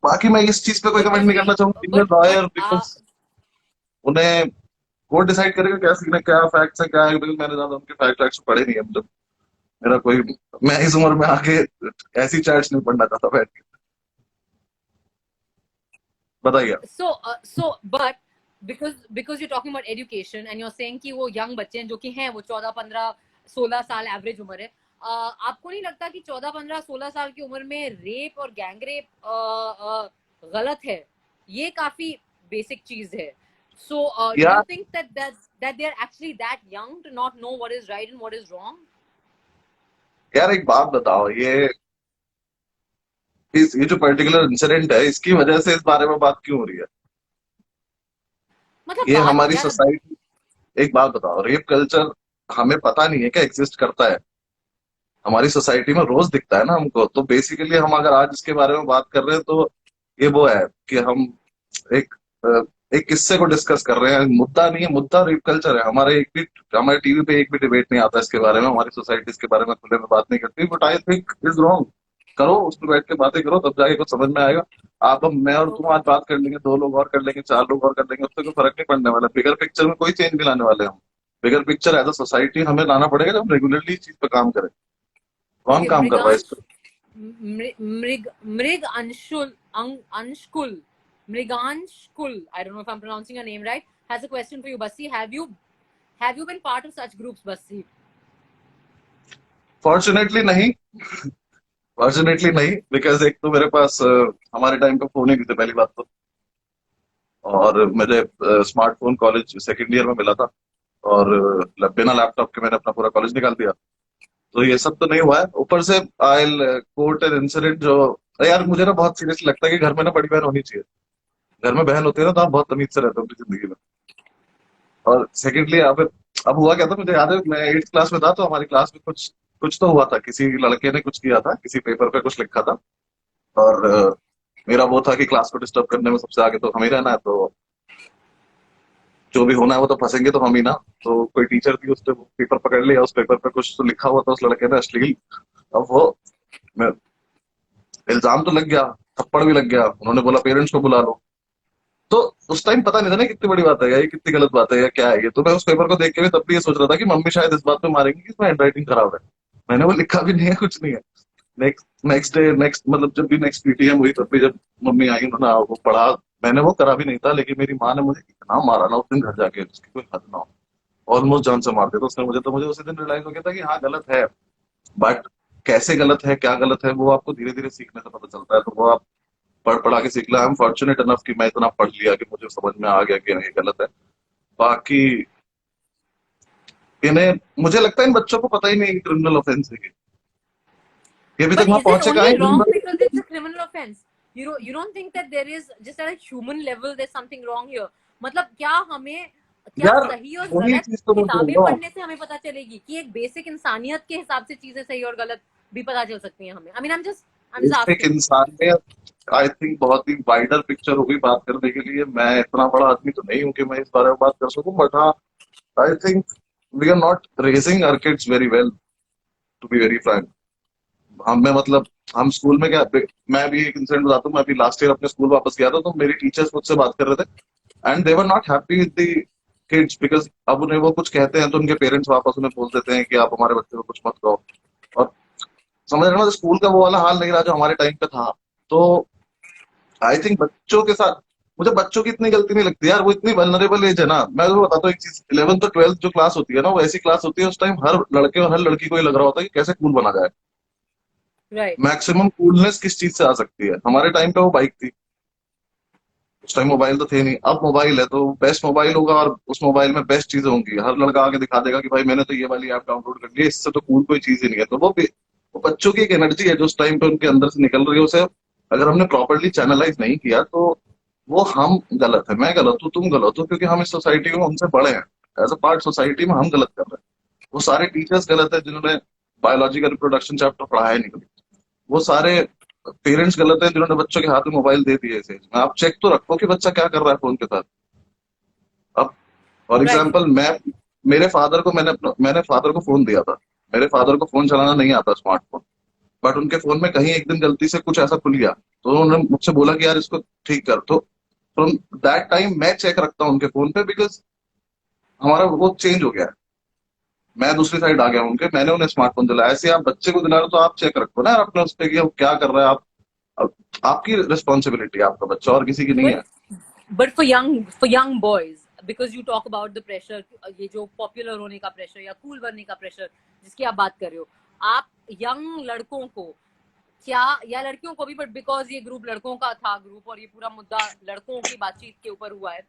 बाकी मैं इस चीज पे कोई But कमेंट नहीं करना चाहूंगा, but लॉयर but बिकॉज उन्हें वो डिसाइड करेगा क्या सीखना, क्या फैक्ट्स है क्या है, बिकॉज मैंने ज्यादा उनके फैक्ट्स पढ़े नहीं है। मतलब मेरा कोई, मैं इस उम्र में आके ऐसी चैट्स नहीं पढ़ना चाहता बैठ के। बताइए। so but because you're talking about education and you're saying कि वो young बच्चे हैं जो कि हैं वो 14, 15, 16 साल एवरेज उम्र है, आपको नहीं लगता कि 14, 15, 16 साल की उम्र में रेप और गैंग रेप गलत है? ये काफी बेसिक चीज है। So do यार you think that they're actually that young to not know what is right and what is wrong? यार एक बात बताओ, ये जो पर्टिकुलर इंसिडेंट है इसकी वजह से इस बारे में बात क्यों हो रही है? मतलब ये बात हमारी यार, सोसाइटी, एक बात बताओ, रेप कल्चर हमें पता नहीं है क्या एग्जिस्ट करता है? हमारी सोसाइटी में रोज दिखता है ना हमको। तो बेसिकली हम अगर आज इसके बारे में बात कर रहे हैं तो ये वो है कि हम एक एक किस्से को डिस्कस कर रहे हैं, मुद्दा नहीं है, मुद्दा रेप कल्चर है। हमारे टीवी पे एक भी डिबेट नहीं आता इसके बारे में, हमारी सोसाइटी इसके बारे में खुले में बात नहीं करती, but I think is wrong. करो, उस पर बैठ के बातें करो, तब जाके कुछ समझ में आएगा। आप हम मैं और तुम आज बात कर लेंगे, 2 लोग और कर लेंगे, 4 लोग और कर लेंगे, उससे कोई फर्क नहीं पड़ने वाला। बिगर पिक्चर में कोई चेंज नहीं लाने वाले हम। Bigger picture as a society हमें लाना पड़ेगा जब हम रेगुलरली इस चीज पे काम करें। कौन okay, काम कर रहा है इस पे? Anshkul, Mriganshkul, I don't know if I'm pronouncing your name right, has a question for you, Bussy. Have you been part of such groups, Bussy? Fortunately नहीं। फॉर्चुनेटली नहीं, बिकॉज एक तो मेरे पास हमारे टाइम पे फोन ही नहीं थे पहली बात तो, और मुझे स्मार्टफोन कॉलेज सेकेंड ईयर में मिला था, और बिना लैपटॉप के मैंने अपना पूरा कॉलेज निकाल दिया। तो ये सब तो नहीं हुआ है। ऊपर से आई कोट एन इंसिडेंट जो, यार मुझे ना बहुत सीरियसली लगता है कि घर में ना बड़ी बहन होनी चाहिए। घर में बहन होती है ना तो आप बहुत तमीज से रहते हो अपनी जिंदगी में। और सेकेंडली अब हुआ क्या था, मुझे याद है मैं 8th क्लास में था, तो हमारी क्लास में कुछ कुछ तो हुआ था, किसी लड़के ने कुछ किया था, किसी पेपर पे कुछ लिखा था, और मेरा वो था कि क्लास को डिस्टर्ब करने में सबसे आगे तो हम ही रहना है, तो जो भी होना है वो तो फंसेंगे तो हम ही ना। तो कोई टीचर थी, उसने पेपर पकड़ लिया, उस पेपर पे कुछ तो लिखा हुआ था उस लड़के ने अश्लील। अब वो मैं इल्जाम तो लग गया, थप्पड़ भी लग गया, उन्होंने बोला पेरेंट्स को बुला लो। तो उस टाइम पता नहीं था ना कितनी बड़ी बात है या ये कितनी गलत बात है या क्या है ये। तो मैं उस पेपर को देख के भी तब भी ये सोच रहा था कि मम्मी शायद इस बात पे मारेंगी कि इसमें हैंडराइटिंग खराब है। मैंने वो लिखा भी नहीं है, कुछ नहीं है। नेक्स्ट मतलब जब भी नेक्स्ट पीटीएम हुई तब भी जब मम्मी आई, उन्होंने वो पढ़ा, मैंने वो करा भी नहीं था, लेकिन मेरी माँ ने मुझे इतना मारा ना उस दिन घर जाके, उसकी कोई हद ना हो। ऑलमोस्ट जान से मार दिया था उसने मुझे। तो मुझे उसी दिन रियलाइज हो गया था कि हाँ गलत है, बट कैसे गलत है, क्या गलत है, वो आपको धीरे धीरे सीखने से पता चलता है। तो वो आप पढ़ पढ़ा के सीख लिया। आई एम फॉर्चुनेट इनफ कि मैं इतना पढ़ लिया कि मुझे समझ में आ गया कि ये गलत है। बाकी इन्हें, मुझे लगता है इन बच्चों को पता ही नहीं है कि क्रिमिनल ऑफेंस है ये अभी तक But वहां is it पहुंचे कहाँ only है। wrong because it's a criminal offense? You don't think that there is just at a human level there's something wrong here? मतलब क्या हमें क्या यार सही और वही गलत चीज तो मैं बोल किताबें रहा हूँ, पढ़ने से हमें पता चलेगी कि एक बेसिक इंसानियत के हिसाब से चीजें सही और गलत भी पता चल सकती हैं हमें? I mean, I'm just एक asking. इंसानियत आई थिंक बहुत ही वाइडर पिक्चर होगी बात करने के लिए। मैं इतना बड़ा आदमी तो नहीं हूँ कि मैं इस बारे में बात कर सकूं, बट हाँ I think we are not raising our kids very well, to be very frank. हमें मतलब हम स्कूल में क्या, मैं भी एक इंसिडेंट बताता हूँ। मैं अभी लास्ट ईयर अपने स्कूल वापस गया था, तो मेरी टीचर्स मुझसे बात कर रहे थे and they were not happy with the kids because अब उन्हें वो कुछ कहते हैं तो उनके पेरेंट्स वापस उन्हें बोल देते हैं कि आप हमारे बच्चे को कुछ मत कहो। और समझ रहे हो ना, स्कूल का वो वाला हाल नहीं रहा जो हमारे टाइम पे था। तो आई थिंक बच्चों के साथ, मुझे बच्चों की इतनी गलती नहीं लगती यार, वो इतनी वल्नरेबल एज है ना। मैं तो बताता हूँ एक चीज, 11th और 12th जो क्लास होती है ना, वो ऐसी क्लास होती है उस टाइम हर लड़के और हर लड़की को ये लग रहा होता है कि कैसे कूल बना जाए। Right. मैक्सिमम कूलनेस किस चीज से आ सकती है? हमारे टाइम पे वो बाइक थी, उस टाइम मोबाइल तो थे नहीं। अब मोबाइल है तो बेस्ट मोबाइल होगा और उस मोबाइल में बेस्ट चीजें होंगी। हर लड़का आके दिखा देगा कि भाई मैंने तो ये वाली ऐप डाउनलोड कर ली है, इससे तो कूल कोई चीज ही नहीं है। तो वो बच्चों की एक एनर्जी है जो उस टाइम पे उनके अंदर से निकल रही है। उसे अगर हमने प्रॉपरली चैनलाइज नहीं किया तो वो हम गलत है, मैं गलत हूँ, तुम गलत हो, क्योंकि हम इस सोसाइटी में उनसे बड़े हैं। एज अ पार्ट सोसाइटी में हम गलत कर रहे हैं। वो सारे टीचर्स गलत है जिन्होंने बायोलॉजिकल रिप्रोडक्शन चैप्टर पढ़ाया नहीं कभी। वो सारे पेरेंट्स गलत है जिन्होंने बच्चों के हाथ में मोबाइल दे दिए इस एज में। आप चेक तो रखो कि बच्चा क्या कर रहा है फोन के साथ। अब फॉर Right. एग्जाम्पल मैं, मेरे फादर को मैंने फादर को फोन दिया था। मेरे फादर को फोन चलाना नहीं आता, स्मार्टफोन, बट उनके फोन में कहीं एक दिन गलती से कुछ ऐसा खुल गया तो उन्होंने मुझसे बोला कि यार इसको ठीक कर। तो फ्रॉम दैट टाइम मैं चेक रखता हूँ उनके फोन पे, बिकॉज हमारा वो चेंज हो गया है। मैं दूसरी साइड आ गया हूँ उनके, मैंने उन्हें स्मार्टफोन दिलाया। ऐसे आप बच्चे को दिला रहे हो तो आप चेक रखो ना अपने उस पे कि वो क्या कर रहा है। आपकी रिस्पॉन्सिबिलिटी है, आपका बच्चा और किसी की नहीं है। But for young boys, because you talk about the pressure, ये जो पॉपुलर होने का प्रेशर या कूल बनने का प्रेशर जिसकी आप बात कर रहे हो, आप यंग लड़कों को क्या, या लड़कियों को भी, बट बिकॉज ये ग्रुप लड़कों का था ग्रुप और ये पूरा मुद्दा लड़कों की बातचीत के ऊपर हुआ है,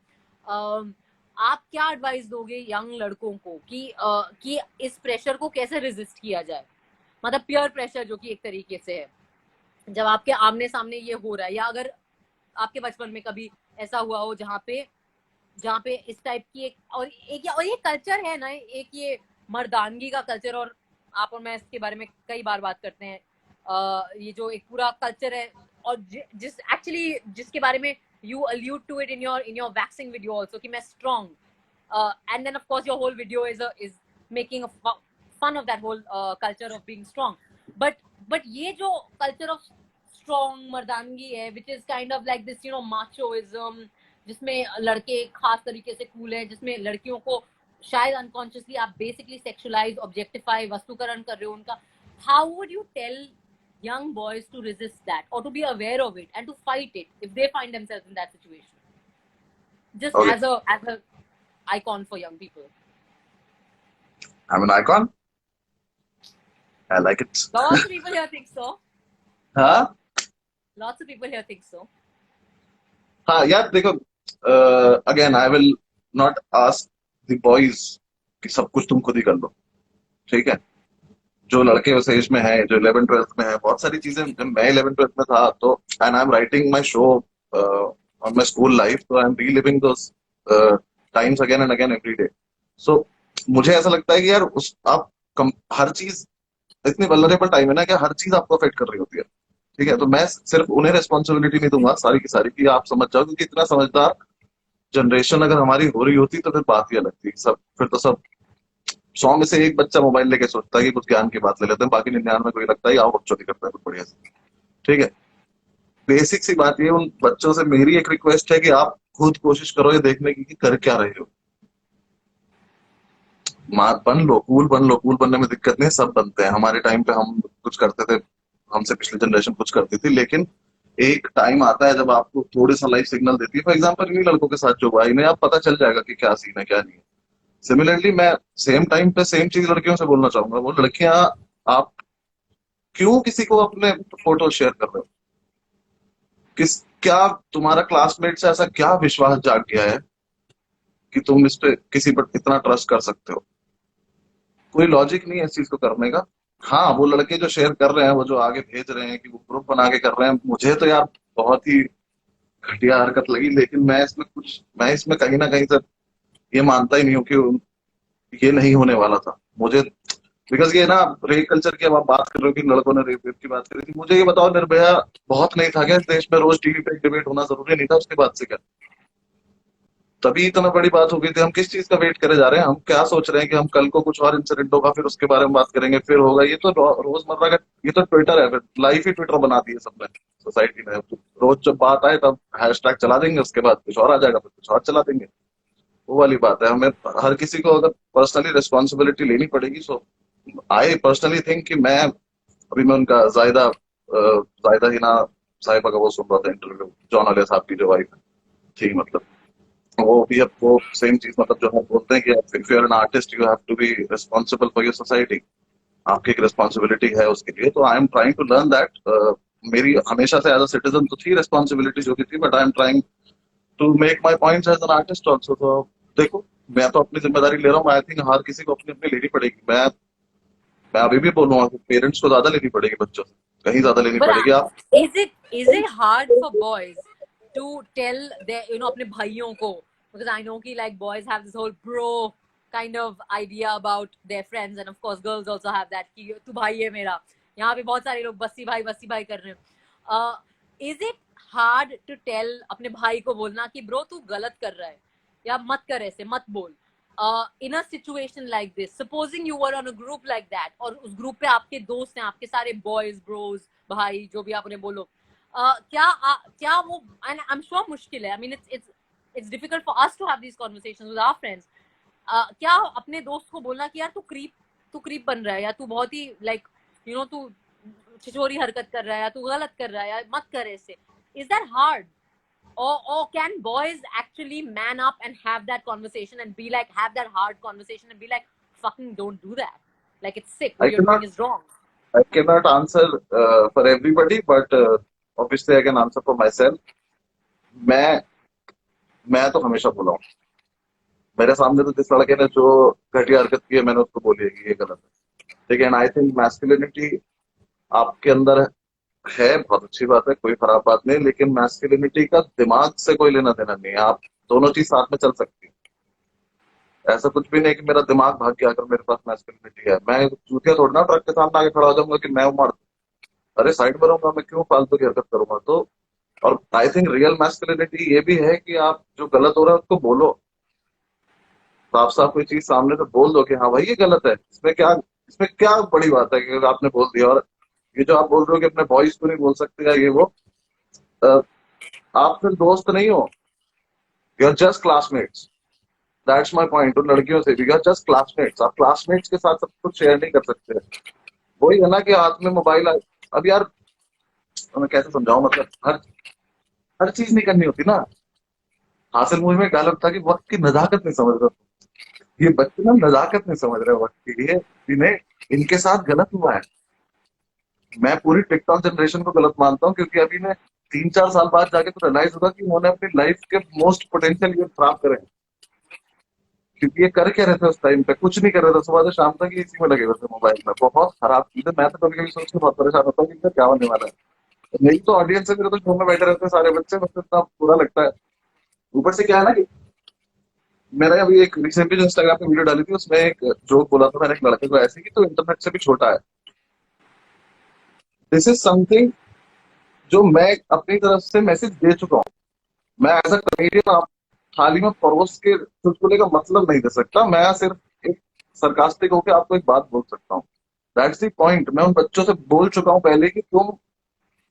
आप क्या एडवाइस दोगे यंग लड़कों को कि इस प्रेशर को कैसे रेजिस्ट किया जाए? मतलब पीयर प्रेशर जो कि एक तरीके से है, जब आपके आमने सामने ये हो रहा है, या अगर आपके बचपन में कभी ऐसा हुआ हो जहाँ पे इस टाइप की एक कल्चर है ना, एक ये मर्दानगी का कल्चर, और आप और मैं इसके बारे में कई बार बात करते हैं, ये जो एक पूरा कल्चर है, और जिसके बारे में you allude to it in your waxing video also कि मैं strong, and then of course your whole video is making a fun of that whole culture of being strong, but ये जो culture of strong मर्दानगी है, which is kind of like this machoism, जिसमें लड़के खास तरीके से कूल है, जिसमें लड़कियों को शायद अनकॉन्शियसली आप बेसिकली सेक्सुअलाइज, ऑब्जेक्टिफाई, वस्तुकरण कर रहे हो उनका, how would you tell young boys to resist that or to be aware of it and to fight it if they find themselves in that situation, just Okay. as a icon for young people? I'm an icon. I like it. Lots of people here think so. हाँ Lots of people here think so. हाँ यार देखो, again I will not ask the boys कि सब कुछ तुम खुद ही कर लो, ठीक है। जो लड़के उस एज में है, जो 11th-12th में है, बहुत सारी चीजें, जब मैं 11th-12th में था तो, and I am writing my show on my school life, तो I am reliving those times again and again every day. So मुझे ऐसा लगता है कि यार हर चीज इतनी वल्नरेबल टाइम है ना कि हर चीज आपको अफेक्ट कर रही होती है, ठीक है। तो मैं सिर्फ उन्हें रिस्पॉन्सिबिलिटी नहीं दूंगा सारी की सारी कि आप समझ जाओ, क्योंकि इतना समझदार जनरेशन अगर हमारी हो रही होती तो फिर बात ही अलग थी। फिर तो सब 100 में से एक बच्चा मोबाइल लेके सोचता है कि कुछ ज्ञान की बात ले लेते हैं, बाकी 99 कोई लगता है आओ बच्चों की करता है कुछ बढ़िया से, ठीक है। बेसिक सी बात ये, उन बच्चों से मेरी एक रिक्वेस्ट है कि आप खुद कोशिश करो ये देखने की कि कर क्या रहे हो। बन लो, कूल बन लो, कूल बनने में दिक्कत नहीं, सब बनते हैं। हमारे टाइम पे हम कुछ करते थे, हमसे पिछली जनरेशन कुछ करती थी, लेकिन एक टाइम आता है जब आपको थोड़ी सा लाइफ सिग्नल देती है। फॉर एग्जाम्पल इन्हीं लड़कों के साथ जो हुआ, इन्हें अब पता चल जाएगा कि क्या सीन है क्या नहीं है। सिमिलरली मैं सेम टाइम पे सेम चीज लड़कियों से बोलना चाहूंगा, वो लड़कियां, आप क्यों किसी को अपने फोटो शेयर कर रहे हो? क्या तुम्हारा क्लासमेट से ऐसा क्या विश्वास जाग गया है कि तुम इस पे किसी पर इतना ट्रस्ट कर सकते हो? कोई लॉजिक नहीं है इस चीज को करने का। हाँ, वो लड़के जो शेयर कर रहे हैं, वो जो आगे भेज रहे हैं कि वो ग्रुप बना के कर रहे हैं, मुझे तो यार बहुत ही घटिया हरकत लगी, लेकिन मैं इसमें कहीं ना कहीं से ये मानता ही नहीं हूँ कि ये नहीं होने वाला था मुझे। बिकॉज ये ना, रेप कल्चर की अब आप बात कर रहे हो कि लड़कों ने रेप की बात करी थी, मुझे ये बताओ, निर्भया बहुत नहीं था क्या इस देश में? रोज टीवी पे डिबेट होना जरूरी नहीं था उसके बाद से क्या? तभी इतना बड़ी बात हो गई थी। हम किस चीज का वेट करे जा रहे हैं? हम क्या सोच रहे हैं कि हम कल को कुछ और इंसिडेंट होगा, फिर उसके बारे में बात करेंगे, फिर होगा? ये तो रोजमर्रा का, ये तो ट्विटर है, लाइफ ही ट्विटर बना दी है सबने, सोसाइटी ने। तो रोज जब बात आए तब हैशटैग चला देंगे, उसके बाद कुछ और आ जाएगा, फिर कुछ और चला देंगे। वो वाली बात है। हमें हर किसी को अगर पर्सनली रिस्पॉन्सिबिलिटी लेनी पड़ेगी। सो आई पर्सनली थिंक कि अभी मैं उनका जायदा हिना साहिबा का वो सुन रहा था इंटरव्यू, जॉन अलिया साहब की जो वाइफ थी, मतलब वो भी अब वो सेम चीज, मतलब जो हम बोलते हैं कि if you are an artist you have to be responsible for your society, आपकी एक रिस्पॉन्सिबिलिटी है उसके लिए। तो I am trying to learn that. मेरी हमेशा से एज अ सिटीजन तो थी रिस्पॉन्सिबिलिटी जो भी थी, but I am trying to make my points as an artist also. तो देखो, मैं तो अपनी जिम्मेदारी ले रहा हूँ। आई थिंक हर किसी को अपनी अपनी लेनी पड़ेगी। मैं अभी भी बोलूंगा कि पेरेंट्स को ज्यादा लेनी पड़ेगी, बच्चों से कहीं ज्यादा लेनी But पड़ेगी। आप is it hard for boys to tell their अपने भाइयों को? Because I know कि like boys have this whole bro kind of idea about their friends, and of course girls also have that कि तू भाई है मेरा। यहाँ पे बहुत सारे लोग बस्सी भाई कर रहे हैं। Is it hard to tell अपने भाई को बोलना कि ब्रो तू गलत कर रहा है, या मत कर, ऐसे मत बोल? In a situation like this, supposing you were on a group like that, और उस ग्रुप पे आपके दोस्त हैं, आपके सारे boys, bros, भाई, जो भी आप उन्हें बोलो, क्या वो, and I'm sure मुश्किल है, I mean it's difficult for us to have these conversations with our friends. क्या अपने दोस्त को बोलना कि यार तू क्रीप बन रहा है, या तू बहुत ही like तू छिछोरी हरकत कर रहा है, या तू गलत कर रहा है, या मत कर ऐसे? Is that hard? Or can boys actually man up and have that conversation and be like, have that hard conversation and be like, fucking don't do that. Like, it's sick. What you're doing is wrong. I cannot answer for everybody, but obviously I can answer for myself. मैं तो हमेशा बोला हूँ, मेरे सामने तो जिस लड़के ने जो घटिया हरकत की है, मैंने उसको बोली है कि ये गलत है। ठीक है, आई थिंक मैस्कुलिनिटी आपके अंदर है, बहुत अच्छी बात है, कोई खराब बात नहीं, लेकिन मैस्कुलिनिटी का दिमाग से कोई लेना देना नहीं है। आप दोनों चीज साथ में चल सकती है। ऐसा कुछ भी नहीं कि मेरा दिमाग भाग गया अगर मेरे पास मैस्कुलिनिटी है। मैं चूतिया थोड़ा ना ट्रक के सामने आके खड़ा हो जाऊंगा कि मैं मार दूं। अरे साइड में रहूंगा, मैं क्यों फालतू की हरकत करूंगा? तो और आई थिंक रियल मैस्कुलिनिटी ये भी है कि आप जो गलत हो रहा है उसको बोलो, साफ साफ कोई चीज सामने से बोल दो कि हाँ भाई ये गलत है। इसमें क्या बड़ी बात है कि आपने बोल दिया? और ये जो आप बोल रहे हो कि अपने बॉयज को नहीं बोल सकते या ये वो, आप फिर दोस्त नहीं हो, you are just classmates. That's my point. और लड़कियों से भी, यू आर जस्ट क्लासमेट्स। आप क्लासमेट्स के साथ सब कुछ शेयर नहीं कर सकते। वही है ना कि हाथ में मोबाइल। अब यार मैं कैसे समझाऊं, मतलब हर चीज नहीं करनी होती ना। हासिल मूवी में डायलॉग था कि वक्त की नजाकत नहीं समझ रहे। ये बच्चे ना नजाकत नहीं समझ रहे वक्त की। लिए इन्हें इनके साथ गलत हुआ है। मैं पूरी टिकटॉक जनरेशन को गलत मानता हूँ, क्योंकि अभी ने 3-4 साल बाद जाके तो रियलाइज होगा कि उन्होंने अपनी लाइफ के मोस्ट पोटेंशियल ईयर खराब करे। क्योंकि ये कर क्या रहे थे उस टाइम पे? कुछ नहीं कर रहे थे, सुबह से शाम तक इसी में लगे हुए थे मोबाइल में। बहुत खराब चीज है। मैं तो कभी कभी सोच के बहुत परेशान होता हूँ कि क्या होने वाला है। मेरी तो ऑडियंस है, मेरे तो शो में बैठे रहते हैं सारे बच्चे, मुझे इतना बुरा लगता है। ऊपर से क्या है ना कि मैंने अभी एक रिसेंटली जो इंस्टाग्राम पे वीडियो डाली थी, उसमें एक जोक बोला था मैंने एक लड़के को ऐसे कि तो इंटरनेट से भी छोटा है। दिस इज समथिंग जो मैं अपनी तरफ से मैसेज दे चुका हूँ। मैं एज अ कॉमेडियन आप थाली में परोस के चुटकुले का मतलब नहीं दे सकता। मैं सिर्फ एक सरकास्टिक होकर आपको एक बात बोल सकता हूँ। That's the point. मैं उन बच्चों से बोल चुका हूँ पहले कि तुम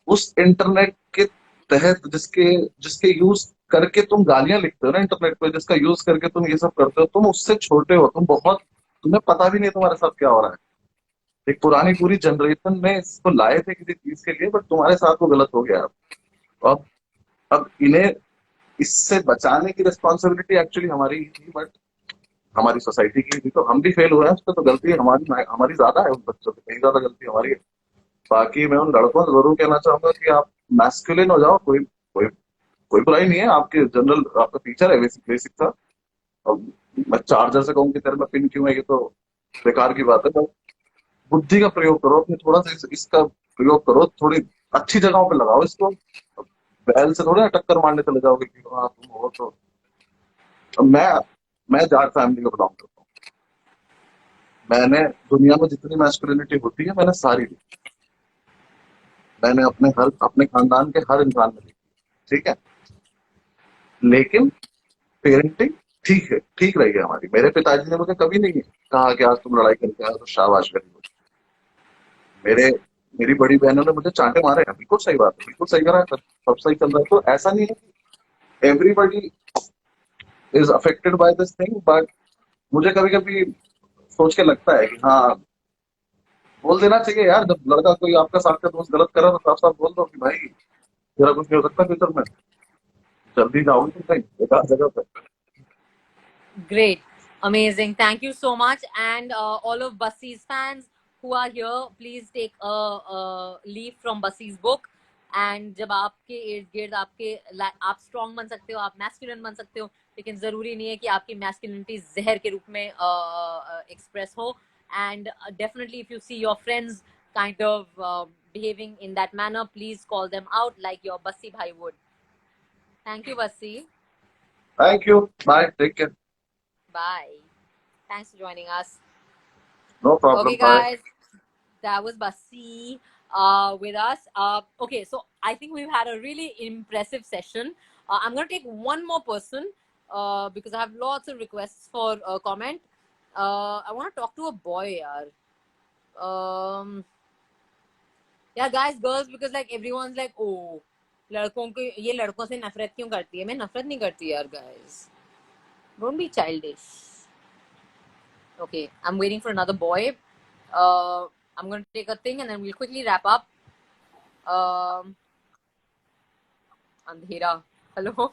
उस इंटरनेट के तहत जिसके यूज करके तुम गालियां लिखते हो ना इंटरनेट पे, जिसका यूज करके तुम ये सब करते हो, तुम उससे छोटे हो। तुम्हें पता भी नहीं तुम्हारे साथ क्या हो रहा है। एक पुरानी पूरी जनरेशन में इसको लाए थे किसी चीज के लिए, बट तुम्हारे साथ वो गलत हो गया। अब इन्हें इससे बचाने की रिस्पॉन्सिबिलिटी एक्चुअली हमारी ही थी, बट हमारी सोसाइटी की भी, तो हम भी फेल हुए हैं, उस पर तो गलती हमारी हमारी ज्यादा है, उन बच्चों की कहीं ज्यादा गलती हमारी है। बाकी मैं उन लड़कों से जरूर कहना चाहूंगा कि आप मैस्कुलिन हो जाओ, कोई कोई कोई बुराई नहीं है, आपके जनरल आपका फीचर है, बेसिक बेसिक था। अब मैं चार्जर से कहूँ कि तेरे में पिन क्यों है, ये तो बेकार की बात है। पर बुद्धि का प्रयोग करो अपने, थोड़ा सा इसका प्रयोग करो, थोड़ी अच्छी जगहों पे लगाओ इसको। बैल से थोड़ा टक्कर मारने चले जाओगे कि हाँ तुम हो तो। अब मैं जाट फैमिली को बिलोंग करता हूँ। मैंने दुनिया में जितनी मैस्कुलिनिटी होती है मैंने सारी देखी। मैंने अपने खानदान के हर इंसान में देखी, ठीक है। लेकिन पेरेंटिंग ठीक रही है हमारी। मेरे पिताजी ने मुझे कभी नहीं कहा कि आज तुम लड़ाई करके आए हो तो शाबाश करी हो। मेरे मेरी बड़ी बहनों ने मुझे चांटे मारे हैं, बिल्कुल सही बात है, बिल्कुल सही करा है, सब सही चल रहा है। तो ऐसा नहीं है कि everybody is affected by this thing, but मुझे कभी कभी सोच के लगता है कि हाँ, बोल देना चाहिए यार, जब लड़का कोई आपका साथ का दोस्त गलत कर रहा है तो साफ साफ बोल दो कि भाई तेरा कुछ नहीं हो सकता फ्यूचर में, जल्दी जाओगे तुम कहीं बेकार जगह पे। Great. Amazing. Thank you so much. And all of Bussey's fans who are here, please take a leaf from Bussey's book. And जब आपके इर्द गिर्द आप स्ट्रॉन्ग बन सकते हो, आप मैस्कुलिन बन सकते हो, लेकिन जरूरी नहीं है कि आपकी मैस्कुलिनिटी जहर के रूप में एक्सप्रेस हो. And definitely if you see your friends kind of behaving in that manner, please call them out like your Bussey bhai would. Thank you, Bussey. Thank you, bye, take care, Bye. Thanks for joining us. No problem, Okay, bye. guys, that was Basi with us. Okay, so I think we've had a really impressive session. I'm going to take one more person because I have lots of requests for comment. I want to talk to a boy, yaar. Yeah, guys, girls, because like everyone's like, oh, लड़कों को ये लड़कों से नफरत क्यों करती है? मैं नफरत नहीं करती यार, guys. Don't be childish. Okay, I'm waiting for another boy. I'm going to take a thing and then we'll quickly wrap up. Andhera, hello.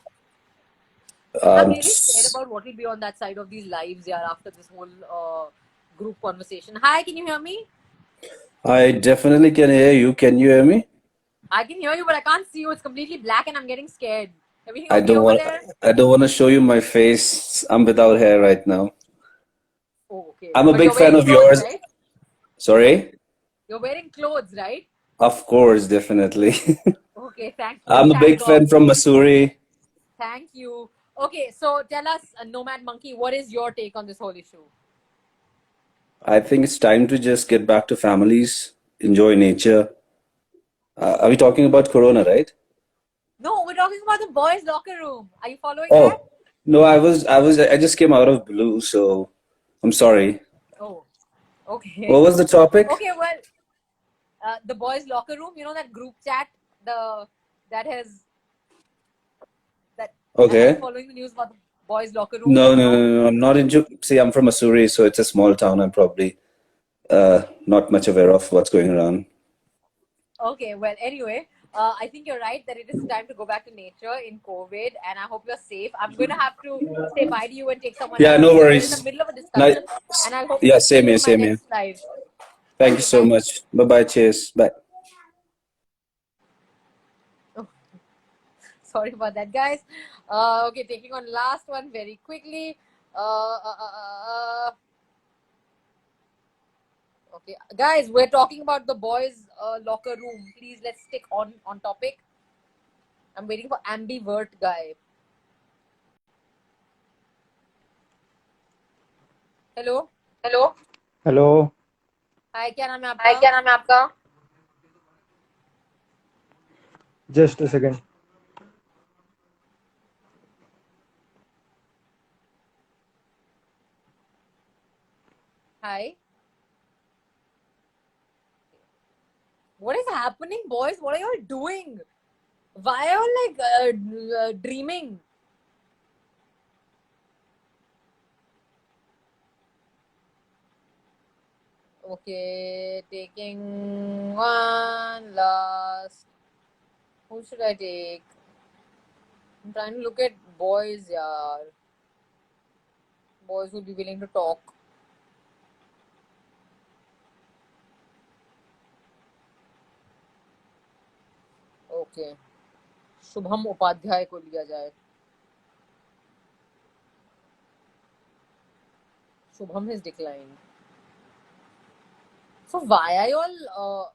I'm really scared about what will be on that side of these lives, yeah, after this whole group conversation. Hi, can you hear me? I definitely can hear you. Can you hear me? I can hear you, but I can't see you. It's completely black and I'm getting scared. Everything I okay don't over want there? I don't want to show you my face. I'm without hair right now. Oh, okay. I'm a But big you're fan wearing of clothes, yours. right? Sorry? You're wearing clothes, right? Of course, definitely. Okay, thank you. I'm a Thank big God. fan from Missouri. Thank you. Okay, so tell us, Nomad Monkey, what is your take on this whole issue? I think it's time to just get back to families, enjoy nature. Are we talking about Corona, right? No, we're talking about the boys' locker room. Are you following that? Oh, no, I just came out of blue, so I'm sorry. Oh, okay. What was the topic? Okay, well, the boys' locker room. You know that group chat, the that has that. Are you Okay. following the news about the boys' locker room? No, You no, know. no, no. I'm not into. See, I'm from Missouri, so it's a small town. I'm probably not much aware of what's going around. Okay, well, anyway, I think you're right that it is time to go back to nature in COVID, and I hope you're safe. I'm going to have to say bye to you and take someone Yeah, else no because we're in the worries. middle of a Nice. discussion, and I'll hope Yeah, to see same you here, in my same here. next live. Thank you Okay, so bye. much. Bye bye. Cheers. Bye. Oh, sorry about that, guys. Okay, taking on last one very quickly. Uh, uh, uh, uh, okay, guys, we're talking about the boys' locker room. Please, let's stick on topic. I'm waiting for ambivert guy. Hello. Hello hello Hi, क्या नाम है हाय, आपका? क्या नाम है आपका? Just a second Hi. What is happening, boys? What are you all doing? Why are you all like dreaming? Okay, taking one last. Who should I take? I'm trying to look at boys, yaar. boys will be willing to talk. Okay. Shubham Upadhyay को लिया जाए. Shubham has declined. So why are you all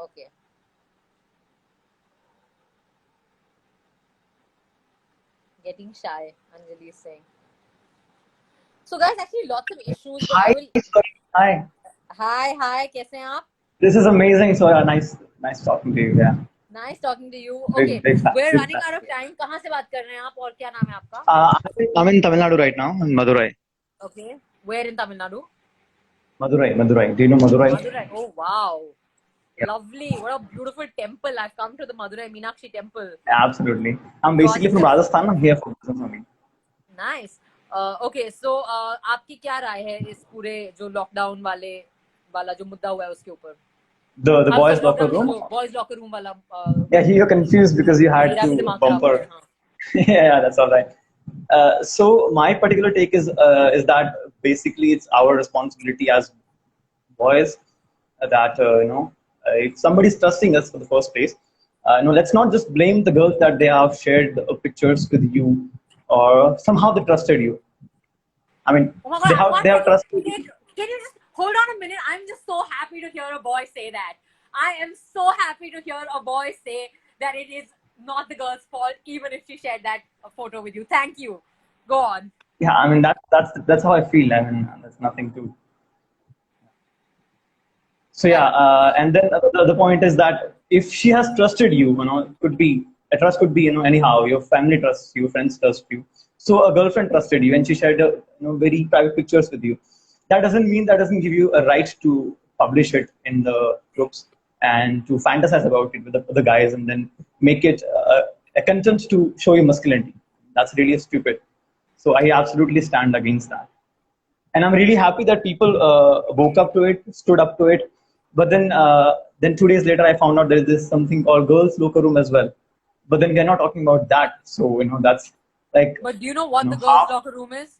okay? Getting shy, Anjali is saying. So guys, actually lots of issues. But I Hi, will... sorry. Hi. Hi, कैसे हैं आप? This is amazing. So nice talking to you. Yeah. Nice talking to you. Big, Okay, big fan, we're big running fan. out of time. कहाँ से बात कर रहे हैं आप और क्या नाम है आपका? I'm in Tamil Nadu right now, in Madurai. Okay, where in Tamil Nadu? Madurai. Do you know Madurai? Madurai. Oh wow, Yeah. lovely. What a beautiful temple. I've come to the Madurai Meenakshi temple. Absolutely. I'm basically from Gorgeous. Rajasthan. I'm here for business only. Nice. Okay, so आपकी क्या राय है इस पूरे जो lockdown वाला जो मुद्दा हुआ है उसके ऊपर? The boys' locker room. Boys locker room वाला. Yeah, you're confused because you had मेरा भी to दिमाग खराब हो bumper. गया, हाँ. Yeah, that's all right. So my particular take is that basically it's our responsibility as boys that if somebody's trusting us for the first place, let's not just blame the girls that they have shared pictures with you or somehow they trusted you. I mean, Oh my God, they have trusted you. Can you just hold on a minute? I'm just so happy to hear a boy say that. I am so happy to hear a boy say that it is not the girl's fault, even if she shared that photo with you. Thank you. Go on. Yeah, I mean that's how I feel. I mean, there's nothing to. So yeah, and then the point is that if she has trusted you, it could be a trust could be anyhow. Your family trusts you, friends trust you. So a girlfriend trusted you, and she shared very private pictures with you. That doesn't give you a right to publish it in the groups and to fantasize about it with the guys and then make it a content to show your masculinity. That's really stupid. So I absolutely stand against that. And I'm really happy that people woke up to it, stood up to it. But then 2 days later, I found out there is something called girls' locker room as well. But then they're not talking about that. So that's like. But do you know what the girls' locker room is?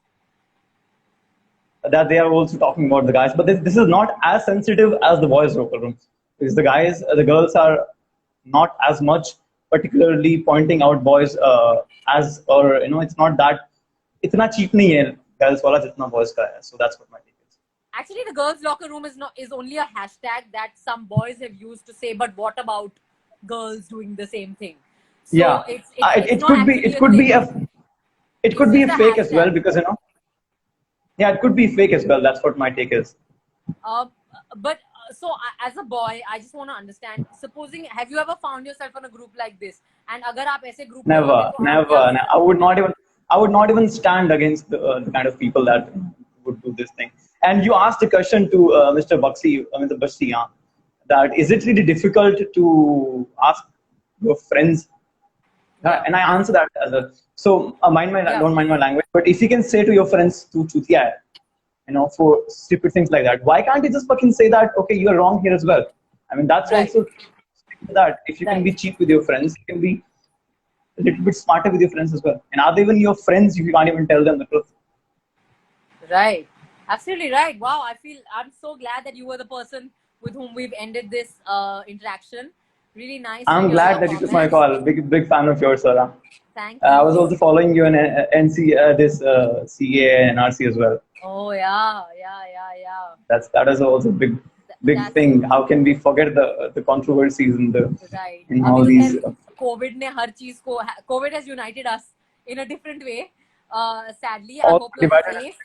That they are also talking about the guys, but this is not as sensitive as the boys' locker room because the girls are not as much particularly pointing out boys it's not that इतना cheap नहीं है girls वाला जितना boys का है. So that's what my take is. Actually, the girls' locker room is only a hashtag that some boys have used to say, but what about girls doing the same thing? So Yeah, it could be a fake as well because yeah, it could be fake as well. That's what my take is. But so as a boy, I just want to understand. Supposing, have you ever found yourself in a group like this? And agar aap aise group Never. I would not even stand against the kind of people that would do this thing. And you asked a question to Mr. Bakshi, that is it really difficult to ask your friends? And I answer that as a don't mind my language, but if you can say to your friends to chutiya hai, for stupid things like that, why can't you just fucking say that, okay, you're wrong here as well? I mean, that's also that if you can be cheap with your friends, you can be a little bit smarter with your friends as well. And are they even your friends if you can't even tell them the truth? Right. Absolutely right. Wow, I'm so glad that you were the person with whom we've ended this interaction. Really nice. I'm glad that you took my call. Big fan of yours, Sarah. Thank you. I was also following you in CA and RC as well. Oh yeah. That is also a big thing. How can we forget the controversies and in all these? COVID has united us in a different way. Sadly, I hope you're safe.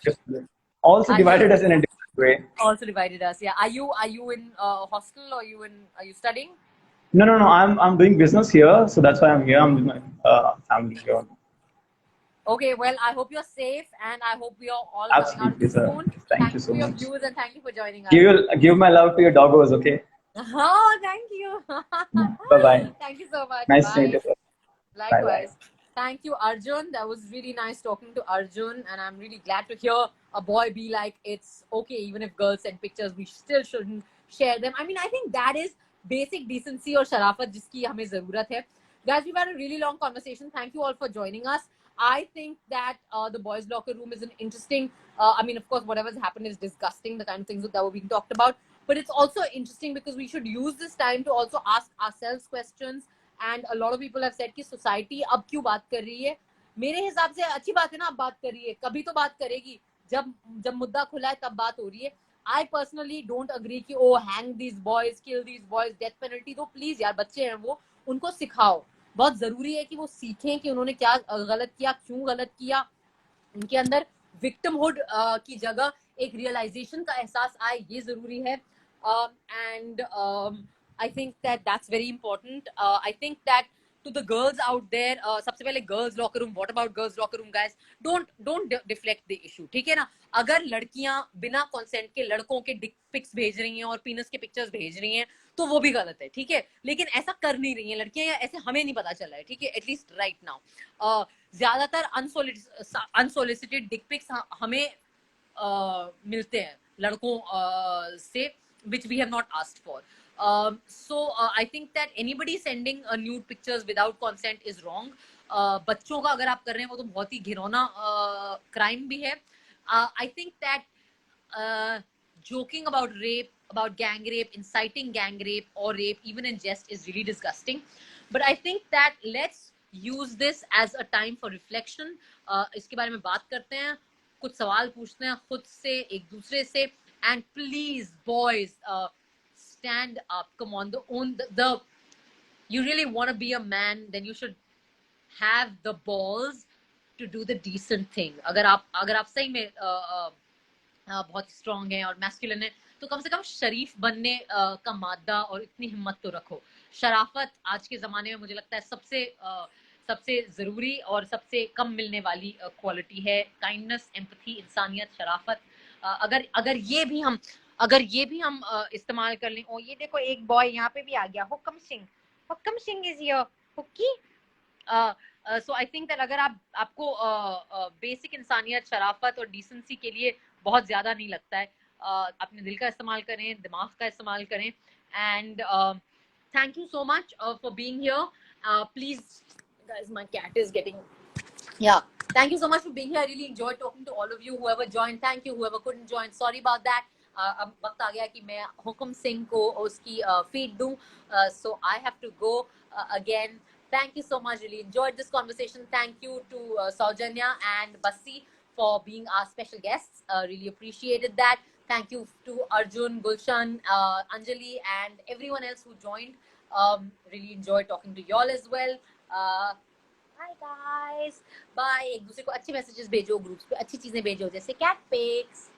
Also divided us in a different way. Also divided us. Yeah. Are you in hostel or are you studying? No. I'm doing business here, so that's why I'm here. I'm with my family here. Okay, well, I hope you're safe, and I hope we are all Absolutely, sir. Thank you so much. Thank you for your views, and thank you for joining us. Give my love to your doggos, okay? Oh, thank you. Bye-bye. Thank you so much. Nice to meet you, sir. Likewise. Bye-bye. Thank you, Arjun. That was really nice talking to Arjun, and I'm really glad to hear a boy be like, it's okay, even if girls send pictures, we still shouldn't share them. I mean, I think that is basic decency or sharafat jiski hame zarurat hai. Guys, we've had a really long conversation. Thank you all for joining us. I think that the boys' locker room is an interesting. I mean, of course, whatever's happened is disgusting, the kind of things that were being talked about. But it's also interesting because we should use this time to also ask ourselves questions. And a lot of people have said कि society अब क्यों बात कर रही है? मेरे हिसाब से अच्छी बात है ना, अब बात कर रही है. कभी तो बात करेगी. जब मुद्दा खुला है तब बात हो रही है. I personally don't agree कि hang these boys, kill these boys, death penalty. तो please यार, बच्चे हैं वो, उनको सिखाओ. बहुत जरूरी है कि वो सीखें कि उन्होंने क्या गलत किया, क्यों गलत किया. उनके अंदर विक्टिमहुड की जगह एक रियलाइजेशन का एहसास आए, ये जरूरी है. And I think that that's very important. I think that to the girls out there, सबसे पहले girls locker room. What about girls locker room, guys? Don't deflect the issue, ठीक है ना. अगर लड़कियां बिना consent के लड़कों के dick pics भेज रही हैं और penis के pictures भेज रही हैं तो वो भी गलत है, ठीक है. लेकिन ऐसा कर नहीं रही हैं लड़कियां, या ऐसे हमें नहीं पता चला है, ठीक है, at least right now. ज्यादातर unsolicited dick pics हमें मिलते हैं लड़कों से, which we have not asked for. So I think that anybody sending nude pictures without consent is wrong. बच्चों का अगर आप कर रहे हैं वो तो बहुत ही घिनौना crime भी है. I think that joking about rape, about gang rape, inciting gang rape or rape even in jest is really disgusting. But I think that let's use this as a time for reflection. इसके बारे में बात करते हैं, कुछ सवाल पूछते हैं खुद से, एक दूसरे से. And please boys, stand up, come on. You really want to be a man, then you should have the balls to do the decent thing. अगर आप सही में बहुत स्ट्रांग हैं और मैस्कुलिन हैं तो कम से कम शरीफ बनने का मादा और इतनी हिम्मत तो रखो. शराफत आज के ज़माने में मुझे लगता है सबसे ज़रूरी और सबसे कम मिलने वाली क्वालिटी है. काइंडनेस, एम्पैथी, इंसानियत, शराफत. अगर ये भी हम इस्तेमाल कर लें. ओ ये देखो एक बॉय यहाँ पे भी आ गया, Hukam Singh is here, Hukki. So I think that अगर आपको बेसिक इंसानियत, शराफत और डिसेंसी के लिए बहुत ज्यादा नहीं लगता है, अपने दिल का इस्तेमाल करें, दिमाग का इस्तेमाल करें. And thank you so much for being here. Please guys, my cat is getting, yeah, thank you so much for being here. I really enjoyed talking to all of you. Whoever joined, thank you. Whoever couldn't join, sorry about that. अब वक्त आ गया कि मैं हुक्म सिंह को उसकी feed दूं. So I have to go again. Thank you so much. Really enjoyed this conversation. Thank you to Saujanya and Bassi for being our special guests. Really appreciated that. Thank you to Arjun, Gulshan, Anjali and everyone else who joined. Really enjoyed talking to y'all as well. Bye guys. Bye. एक दूसरे को अच्छे messages भेजो, groups पे अच्छी चीजें भेजो, जैसे cat pics.